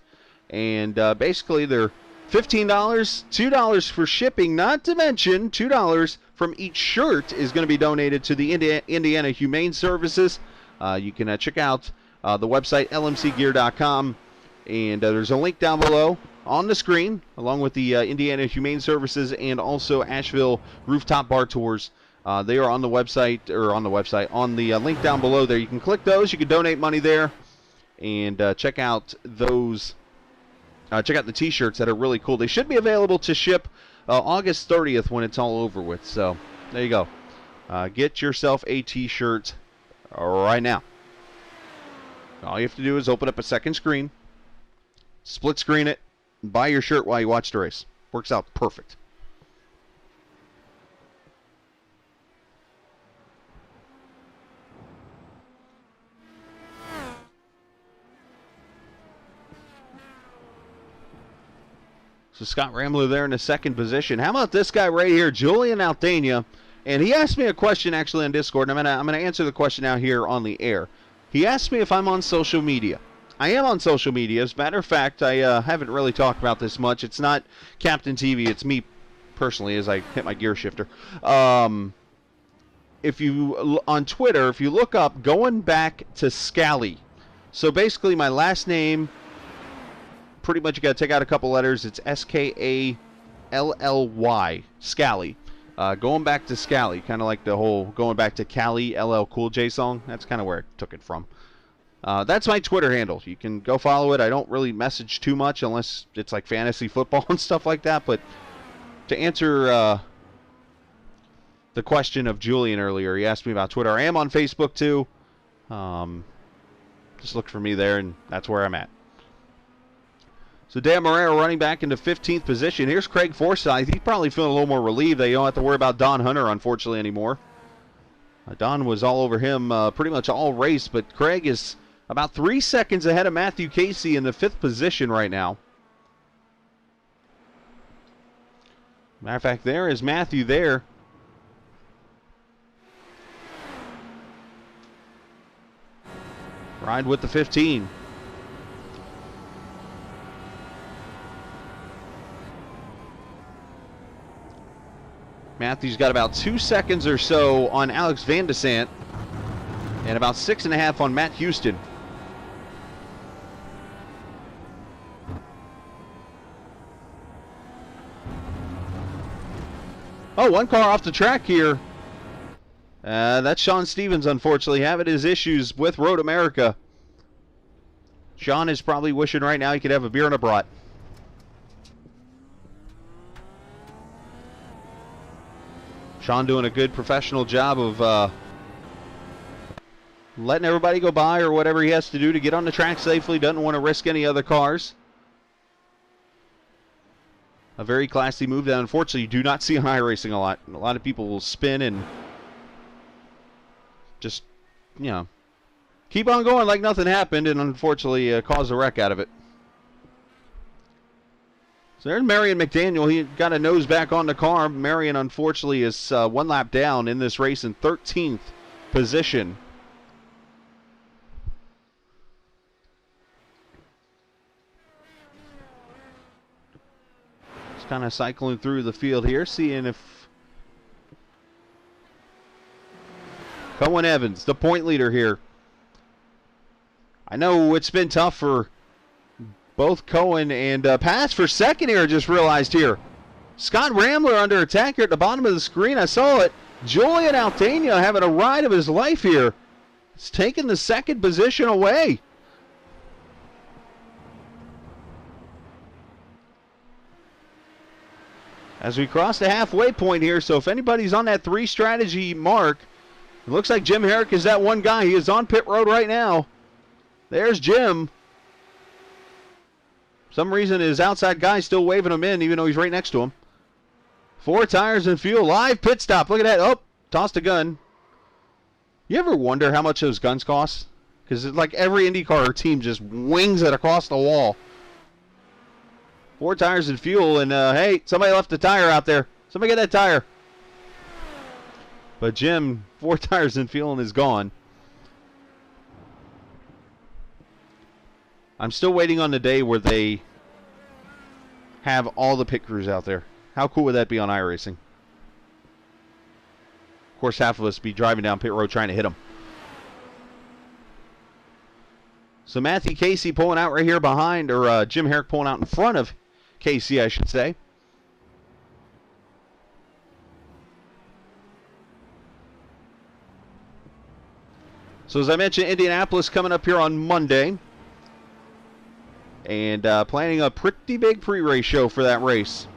and basically they're $15, $2 for shipping, not to mention $2 from each shirt is going to be donated to the Indiana Humane Services. You can check out the website lmcgear.com, and there's a link down below on the screen, along with the Indiana Humane Services and also Asheville Rooftop Bar Tours. They are on the website, on the link down below there. You can click those. You can donate money there. and check out those. Check out the T-shirts that are really cool. They should be available to ship August 30th when it's all over with. So there you go. Get yourself a T-shirt right now. All you have to do is open up a second screen, split screen it, and buy your shirt while you watch the race. Works out perfect. So Scott Ramler there in the second position. How about this guy right here, Julian Altania? And he asked me a question actually on Discord, and I'm gonna answer the question out here on the air. He asked me if I'm on social media. I am on social media. As a matter of fact, I haven't really talked about this much. It's not Captain TV. It's me personally as I hit my gear shifter. If you on Twitter, if you look up going back to Scally, so basically my last name. Pretty much you got to take out a couple letters. It's Skally, Scally. Going back to Scally, kind of like the whole going back to Cali LL Cool J song. That's kind of where I took it from. That's my Twitter handle. You can go follow it. I don't really message too much unless it's like fantasy football and stuff like that. But to answer the question of Julian earlier, he asked me about Twitter. I am on Facebook too. Just look for me there, and that's where I'm at. So Dan Marrero running back into 15th position. Here's Craig Forsyth. He's probably feeling a little more relieved that you don't have to worry about Don Hunter, unfortunately, anymore. Don was all over him pretty much all race, but Craig is about 3 seconds ahead of Matthew Casey in the 5th position right now. Matter of fact, there is Matthew there. Ride with the 15. Matthew's got about 2 seconds or so on Alex Van de Sant and about 6.5 on Matt Houston. Oh, one car off the track here. That's Sean Stevens, unfortunately, having his issues with Road America. Sean is probably wishing right now he could have a beer and a brat. Sean doing a good professional job of letting everybody go by or whatever he has to do to get on the track safely. Doesn't want to risk any other cars. A very classy move that unfortunately you do not see on iRacing a lot. A lot of people will spin and just, you know, keep on going like nothing happened and unfortunately cause a wreck out of it. So there's Marion Mcdaniel. He got a nose back on the car. Marion, unfortunately, is one lap down in this race in 13th position. Just kind of cycling through the field here, seeing if Cohen Evans, the point leader here. I know it's been tough for both Cohen and pass for second here, I just realized here. Scott Ramler under attack here at the bottom of the screen. I saw it. Julian Altania having a ride of his life here. It's taking the second position away. As we cross the halfway point here, so if anybody's on that 3 strategy mark, it looks like Jim Herrick is that one guy. He is on pit road right now. There's Jim. Some reason his outside guy's still waving him in, even though he's right next to him. 4 tires and fuel. Live pit stop. Look at that. Oh, tossed a gun. You ever wonder how much those guns cost? Because it's like every IndyCar team just wings it across the wall. 4 tires and fuel, and hey, somebody left a tire out there. Somebody get that tire. But Jim, 4 tires and fuel and is gone. I'm still waiting on the day where they have all the pit crews out there. How cool would that be on iRacing? Of course, half of us be driving down pit road trying to hit them. So Matthew Casey pulling out right here behind, or Jim Herrick pulling out in front of Casey, I should say. So as I mentioned, Indianapolis coming up here on Monday. and planning a pretty big pre-race show for that race.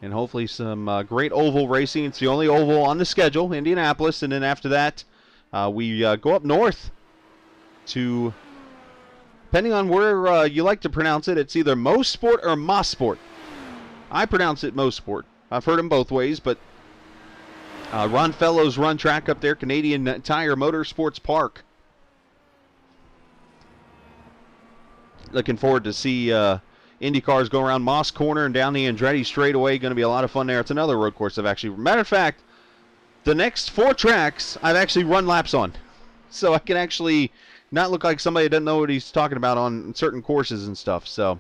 And hopefully some great oval racing. It's the only oval on the schedule, Indianapolis. And then after that, we go up north to, depending on where you like to pronounce it, it's either Mosport or Mosport. I pronounce it Mosport. I've heard them both ways, but Ron Fellows run track up there, Canadian Tire Motorsports Park. Looking forward to see Indy cars go around Moss Corner and down the Andretti straightaway. Going to be a lot of fun there. It's another road course I've actually, matter of fact, the next 4 tracks I've actually run laps on. So I can actually not look like somebody that doesn't know what he's talking about on certain courses and stuff. So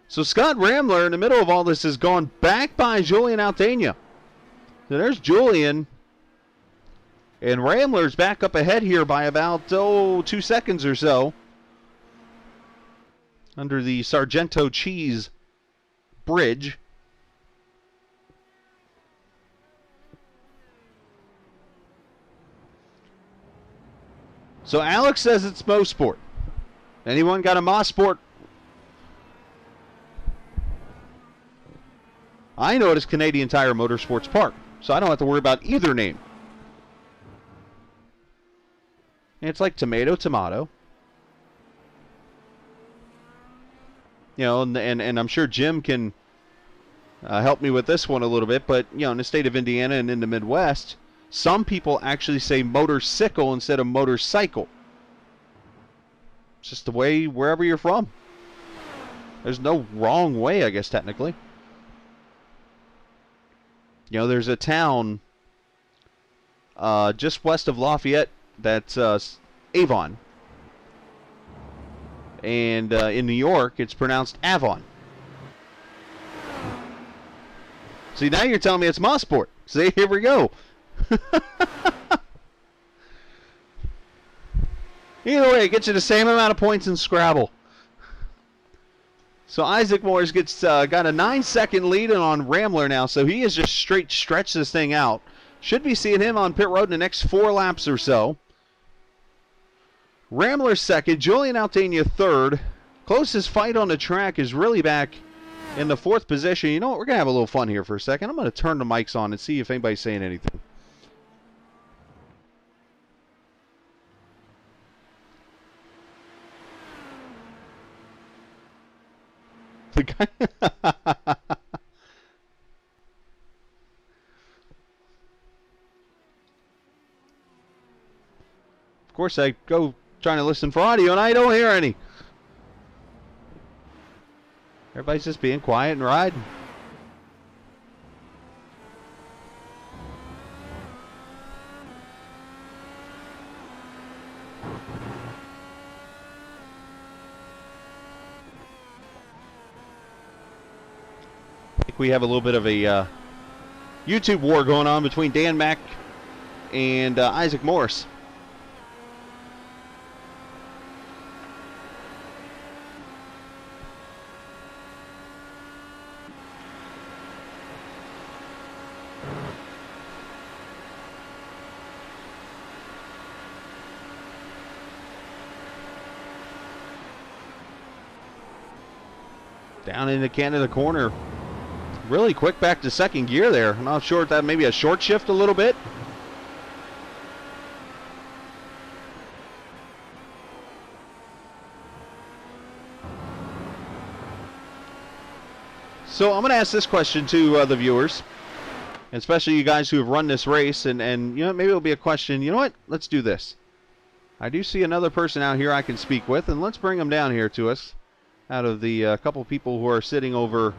Scott Ramler in the middle of all this has gone back by Julian Altania. So there's Julian. And Ramler's back up ahead here by about 2 seconds or so. Under the Sargento Cheese Bridge. So Alex says it's Mosport. Anyone got a Mosport? I know it is Canadian Tire Motorsports Park, so I don't have to worry about either name. And it's like tomato, tomato. You know, and I'm sure Jim can help me with this one a little bit, but, you know, in the state of Indiana and in the Midwest, some people actually say motorcycle instead of motorcycle. It's just the way, wherever you're from. There's no wrong way, I guess, technically. You know, there's a town just west of Lafayette that's Avon. And in New York, it's pronounced Avon. See, now you're telling me it's Mosport. See, here we go. Either way, it gets you the same amount of points in Scrabble. So Isaac Morris gets got a 9-second lead on Ramler now, so he has just straight stretched this thing out. Should be seeing him on pit road in the next 4 laps or so. Ramler second, Julian Altania third. Closest fight on the track is really back in the 4th position. You know what? We're going to have a little fun here for a second. I'm going to turn the mics on and see if anybody's saying anything. The guy... Of course, I go trying to listen for audio, and I don't hear any. Everybody's just being quiet and riding. I think we have a little bit of a YouTube war going on between Dan Mack and Isaac Morris. Down in the Canada corner. Really quick back to second gear there. I'm not sure if that maybe a short shift a little bit. So I'm going to ask this question to the viewers, especially you guys who have run this race, and you know, maybe it'll be a question. You know what? Let's do this. I do see another person out here I can speak with, and let's bring them down here to us. Out of the couple people who are sitting over.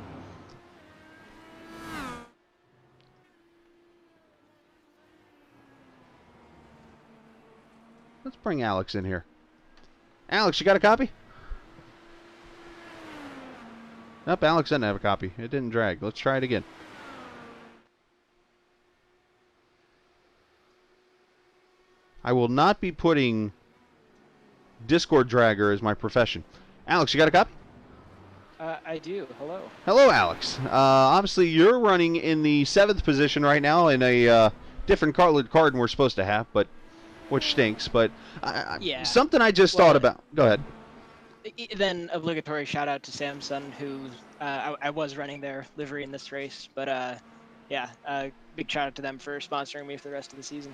Let's bring Alex in here. Alex, you got a copy? Nope, Alex didn't have a copy. It didn't drag. Let's try it again. I will not be putting Discord dragger as my profession. Alex, you got a copy? I do. Hello. Hello, Alex. Obviously, you're running in the 7th position right now in a different colored card than we're supposed to have, but which stinks. But Yeah. something I just thought Well, about. Go ahead. Then obligatory shout out to Samsung, who I was running their livery in this race, but yeah, big shout out to them for sponsoring me for the rest of the season.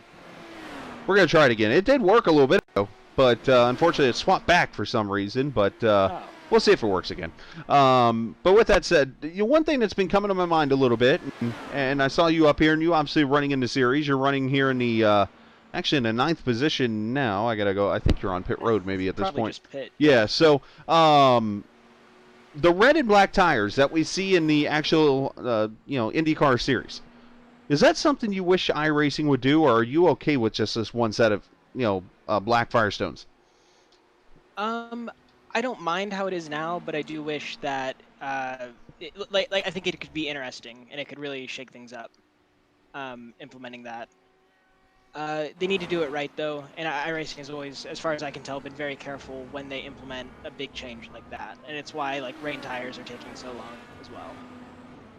We're going to try it again. It did work a little bit ago, but unfortunately it swapped back for some reason, but Oh. we'll see if it works again. But with that said, one thing that's been coming to my mind a little bit, and I saw you up here, and you obviously running in the series. You're running here in the, actually in the 9th position now. I got to go. I think you're on pit road maybe at this Probably point. just pit. Yeah, so the red and black tires that we see in the actual, IndyCar series, is that something you wish iRacing would do, or are you okay with just this one set of, black Firestones? I don't mind how it is now, but I do wish that like I think it could be interesting and it could really shake things up. Implementing that. They need to do it right though, and iRacing has always, as far as I can tell, been very careful when they implement a big change like that, and it's why like rain tires are taking so long as well.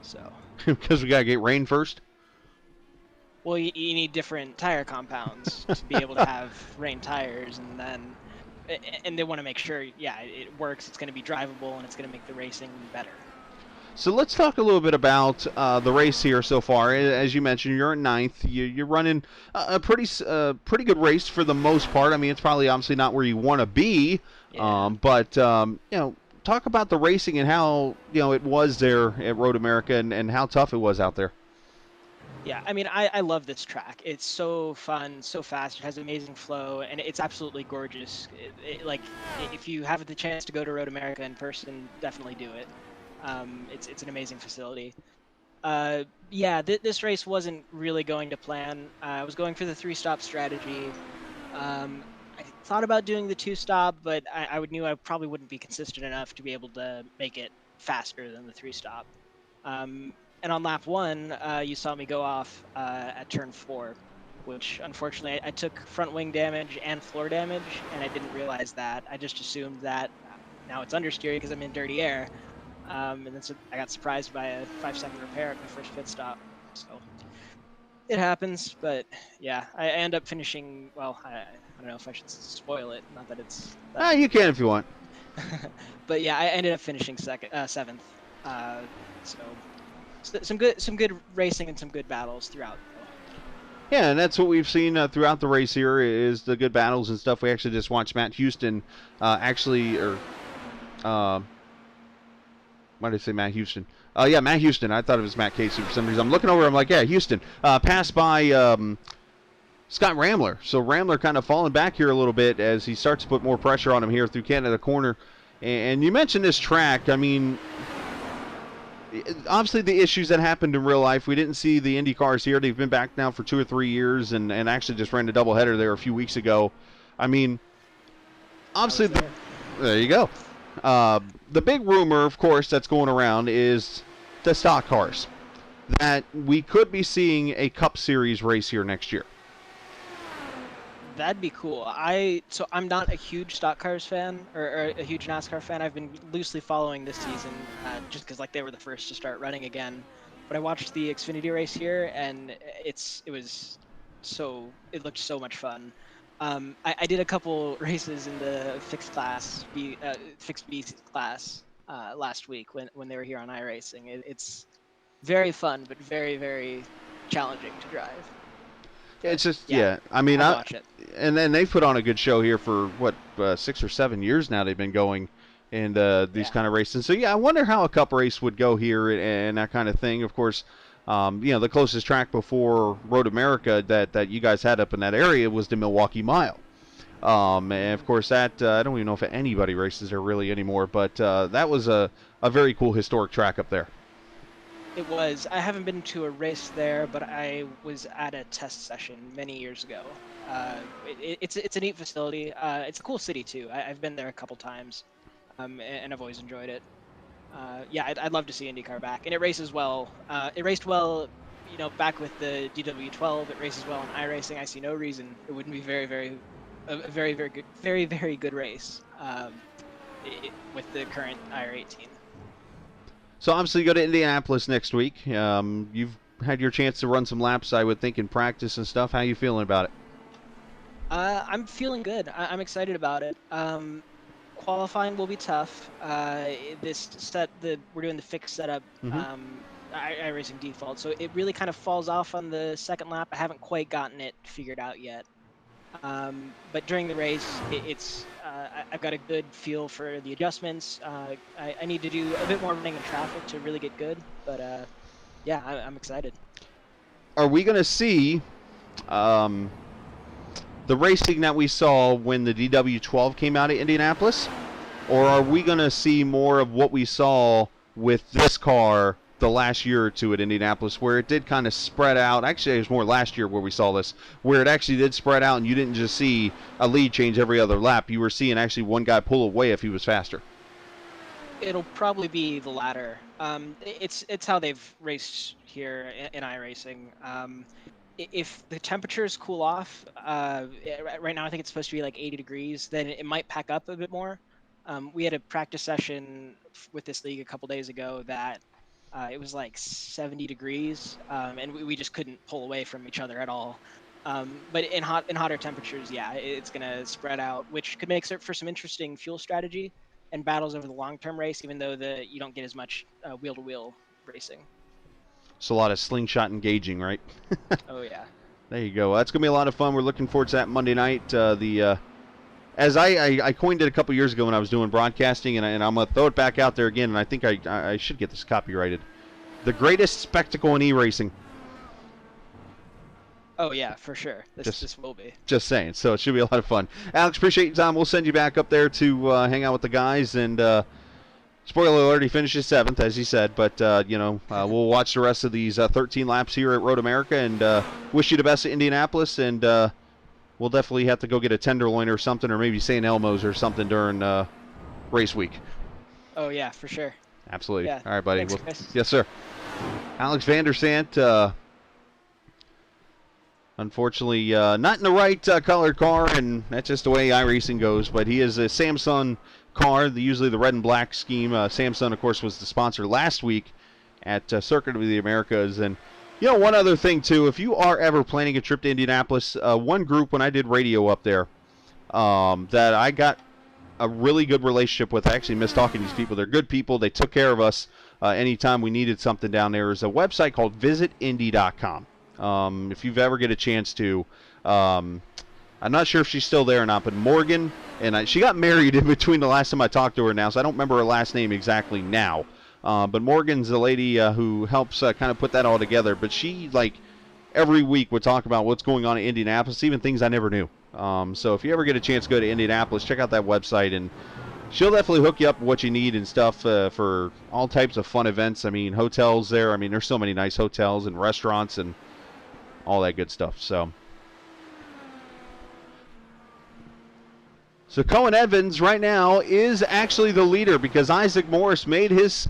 So. Because we gotta get rain first. Well, you need different tire compounds to be able to have rain tires, and they want to make sure, yeah, it works. It's going to be drivable, and it's going to make the racing better. So let's talk a little bit about the race here so far. As you mentioned, you're in 9th. You're running a pretty good race for the most part. I mean, it's probably obviously not where you want to be, Yeah. but talk about the racing and how it was there at Road America and how tough it was out there. Yeah, I mean, I love this track. It's so fun, so fast. It has amazing flow, and it's absolutely gorgeous. Like, if you have the chance to go to Road America in person, definitely do it. It's an amazing facility. Yeah, this race wasn't really going to plan. I was going for the 3-stop strategy. I thought about doing the 2-stop, but I knew I probably wouldn't be consistent enough to be able to make it faster than the 3-stop. And on lap 1, you saw me go off at turn 4, which unfortunately I took front wing damage and floor damage, and I didn't realize that. I just assumed that now it's understeer because I'm in dirty air. And then I got surprised by a 5-second repair at my first pit stop. So it happens, but yeah, I end up finishing, well, I don't know if I should spoil it. Not that it's... You can if you want. But yeah, I ended up finishing 7th. So some good racing and some good battles throughout. Yeah, and that's what we've seen throughout the race here is the good battles and stuff. We actually just watched Matt Houston why did I say Matt Houston? Yeah, Matt Houston. I thought it was Matt Casey for some reason. I'm looking over. I'm like, yeah, Houston. Passed by Scott Ramler. So Ramler kind of falling back here a little bit as he starts to put more pressure on him here through Canada Corner. And you mentioned this track. I mean, obviously the issues that happened in real life. We didn't see the Indy cars here. They've been back now for 2 or 3 years and actually just ran a doubleheader there a few weeks ago. I mean, obviously, there you go. The big rumor, of course, that's going around is the stock cars. That we could be seeing a Cup Series race here next year. That'd be cool. So I'm not a huge stock cars fan or a huge NASCAR fan. I've been loosely following this season just because like they were the first to start running again. But I watched the Xfinity race here, and it looked so much fun. I did a couple races in the fixed B class last week when they were here on iRacing. It's very fun, but very, very challenging to drive. It's just, yeah. I mean, I watch it. And then they've put on a good show here for, 6 or 7 years now they've been going in these kind of races. So, yeah, I wonder how a Cup race would go here and that kind of thing. Of course, the closest track before Road America that you guys had up in that area was the Milwaukee Mile. And, of course, that I don't even know if anybody races there really anymore, but that was a very cool historic track up there. It was. I haven't been to a race there, but I was at a test session many years ago. It's a neat facility. It's a cool city too. I've been there a couple times, and I've always enjoyed it. Yeah, I'd love to see IndyCar back, and it races well. It raced well, back with the DW12. It races well in iRacing. I see no reason it wouldn't be a very very good race with the current IR18. So obviously you go to Indianapolis next week. You've had your chance to run some laps, I would think, in practice and stuff. How you feeling about it? I'm feeling good. I'm excited about it. Qualifying will be tough. We're doing the fixed setup, Mhm. iRacing default, so it really kind of falls off on the second lap. I haven't quite gotten it figured out yet. But during the race, I've got a good feel for the adjustments. I need to do a bit more running in traffic to really get good, but yeah, I'm excited. Are we going to see um, the racing that we saw when the DW12 came out of Indianapolis? Or are we going to see more of what we saw with this car the last year or two at Indianapolis, where it did kind of spread out? Actually, it was more last year where we saw this, where it actually did spread out and you didn't just see a lead change every other lap. You were seeing actually one guy pull away if he was faster. It'll probably be the latter. It's how they've raced here in iRacing. If the temperatures cool off, right now I think it's supposed to be like 80 degrees, then it might pack up a bit more. We had a practice session with this league a couple days ago that it was like 70 degrees, and we just couldn't pull away from each other at all. But in hotter temperatures, yeah, it's gonna spread out, which could make for some interesting fuel strategy and battles over the long-term race, even though you don't get as much wheel-to-wheel racing. It's a lot of slingshot engaging, right? Oh yeah. There you go. That's going to be a lot of fun. We're looking forward to that Monday night. As I coined it a couple years ago when I was doing broadcasting, and I'm going to throw it back out there again, and I think I should get this copyrighted. The greatest spectacle in e-racing. Oh yeah, for sure. This will be. Just saying. So it should be a lot of fun. Alex, appreciate your time. We'll send you back up there to hang out with the guys. And spoiler alert, he finishes 7th, as he said. But, we'll watch the rest of these 13 laps here at Road America. And wish you the best at Indianapolis. And we'll definitely have to go get a tenderloin or something, or maybe St. Elmo's or something during race week. Oh, yeah, for sure. Absolutely. Yeah. All right, buddy. Thanks, Chris. Yes, sir. Alex Vandersant, unfortunately, not in the right colored car, and that's just the way iRacing goes. But he is a Samsung car, usually the red and black scheme. Samsung, of course, was the sponsor last week at Circuit of the Americas. And, one other thing, too, if you are ever planning a trip to Indianapolis, one group when I did radio up there that I got a really good relationship with. I actually miss talking to these people. They're good people. They took care of us anytime we needed something down there. Is a website called visitindy.com. If you've ever get a chance to, I'm not sure if she's still there or not, but Morgan, and she got married in between the last time I talked to her now, so I don't remember her last name exactly now. But Morgan's the lady who helps kind of put that all together. But she, every week would talk about what's going on in Indianapolis, even things I never knew. So if you ever get a chance to go to Indianapolis, check out that website, and she'll definitely hook you up with what you need and stuff for all types of fun events. I mean, hotels there. I mean, there's so many nice hotels and restaurants and all that good stuff. So Cohen Evans right now is actually the leader because Isaac Morris made his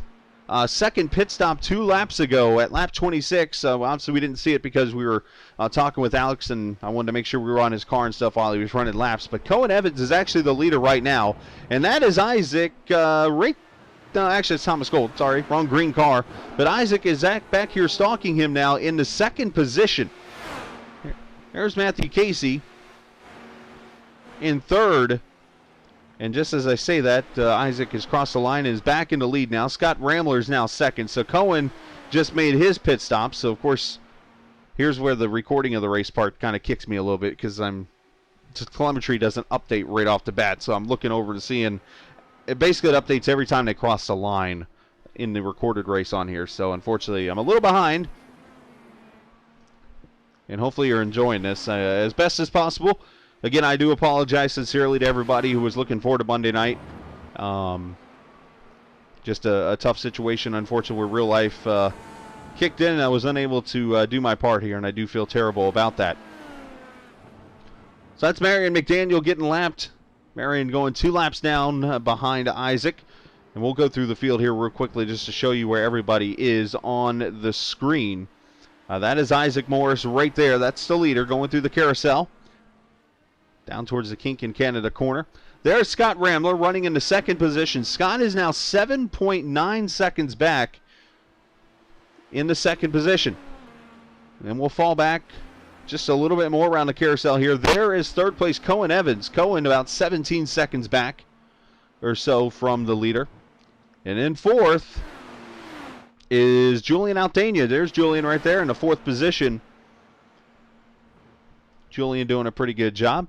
second pit stop 2 laps ago at lap 26. Obviously, we didn't see it because we were talking with Alex, and I wanted to make sure we were on his car and stuff while he was running laps. But Cohen Evans is actually the leader right now, and that is Isaac No, actually, it's Thomas Gold. Sorry, wrong green car. But Isaac is back here stalking him now in the second position. There's Matthew Casey in third. And just as I say that, Isaac has crossed the line and is back in the lead now. Scott Ramler is now second. So Cohen just made his pit stop. So, of course, here's where the recording of the race part kind of kicks me a little bit because telemetry doesn't update right off the bat. So I'm looking over to seeing. It basically updates every time they cross the line in the recorded race on here. So, unfortunately, I'm a little behind. And hopefully you're enjoying this as best as possible. Again, I do apologize sincerely to everybody who was looking forward to Monday night. Just a tough situation, unfortunately, where real life kicked in, and I was unable to do my part here, and I do feel terrible about that. So that's Marion Mcdaniel getting lapped. Marion going 2 laps down behind Isaac. And we'll go through the field here real quickly just to show you where everybody is on the screen. That is Isaac Morris right there. That's the leader going through the carousel. Down towards the Kink in Canada corner. There's Scott Ramler running into second position. Scott is now 7.9 seconds back in the second position. And we'll fall back just a little bit more around the carousel here. There is third place Cohen Evans. Cohen about 17 seconds back or so from the leader. And in fourth is Julian Altania. There's Julian right there in the fourth position. Julian doing a pretty good job.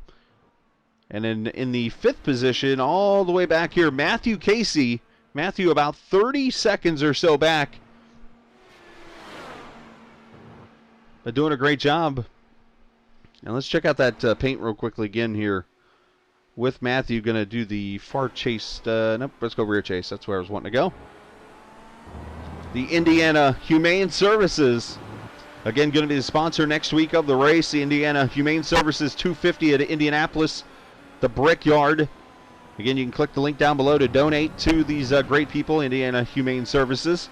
And then in the fifth position, all the way back here, Matthew Casey. Matthew about 30 seconds or so back. But doing a great job. And let's check out that paint real quickly again here. With Matthew going to do the far chase. Nope, let's go rear chase. That's where I was wanting to go. The Indiana Humane Services. Again, going to be the sponsor next week of the race. The Indiana Humane Services 250 at Indianapolis, the Brickyard. Again, you can click the link down below to donate to these great people, Indiana Humane Services.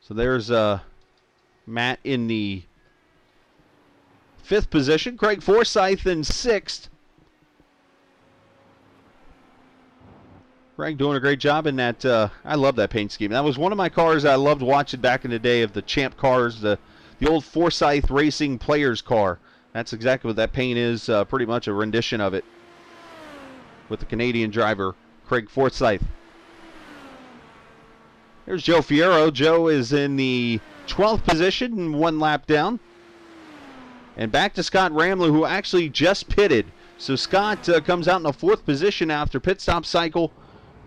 So there's Matt in the fifth position. Craig Forsyth in sixth. Craig doing a great job in that. I love that paint scheme. That was one of my cars I loved watching back in the day of the Champ cars, the old Forsyth Racing Players car. That's exactly what that paint is, pretty much a rendition of it with the Canadian driver, Craig Forsyth. There's Joe Fierro. Joe is in the 12th position, one lap down. And back to Scott Ramler, who actually just pitted. So Scott comes out in the fourth position after pit stop cycle.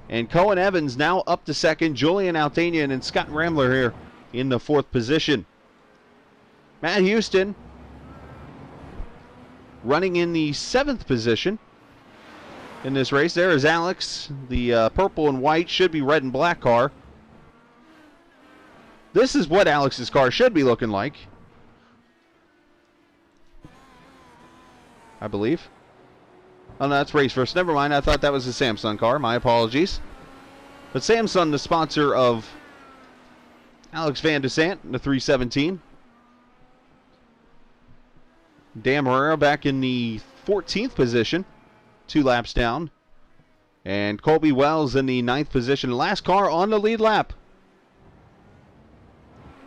And Cohen Evans now up to second. Julian Altanian and Scott Ramler here in the fourth position. Matt Houston running in the seventh position in this race. There is Alex. The purple and white, should be red and black car. This is what Alex's car should be looking like, I believe. Oh, no, that's race first. Never mind. I thought that was a Samsung car. My apologies. But Samsung, the sponsor of Alex Van Desant in the 317. Dan Herrera back in the 14th position, 2 laps down. And Colby Wells in the 9th position. Last car on the lead lap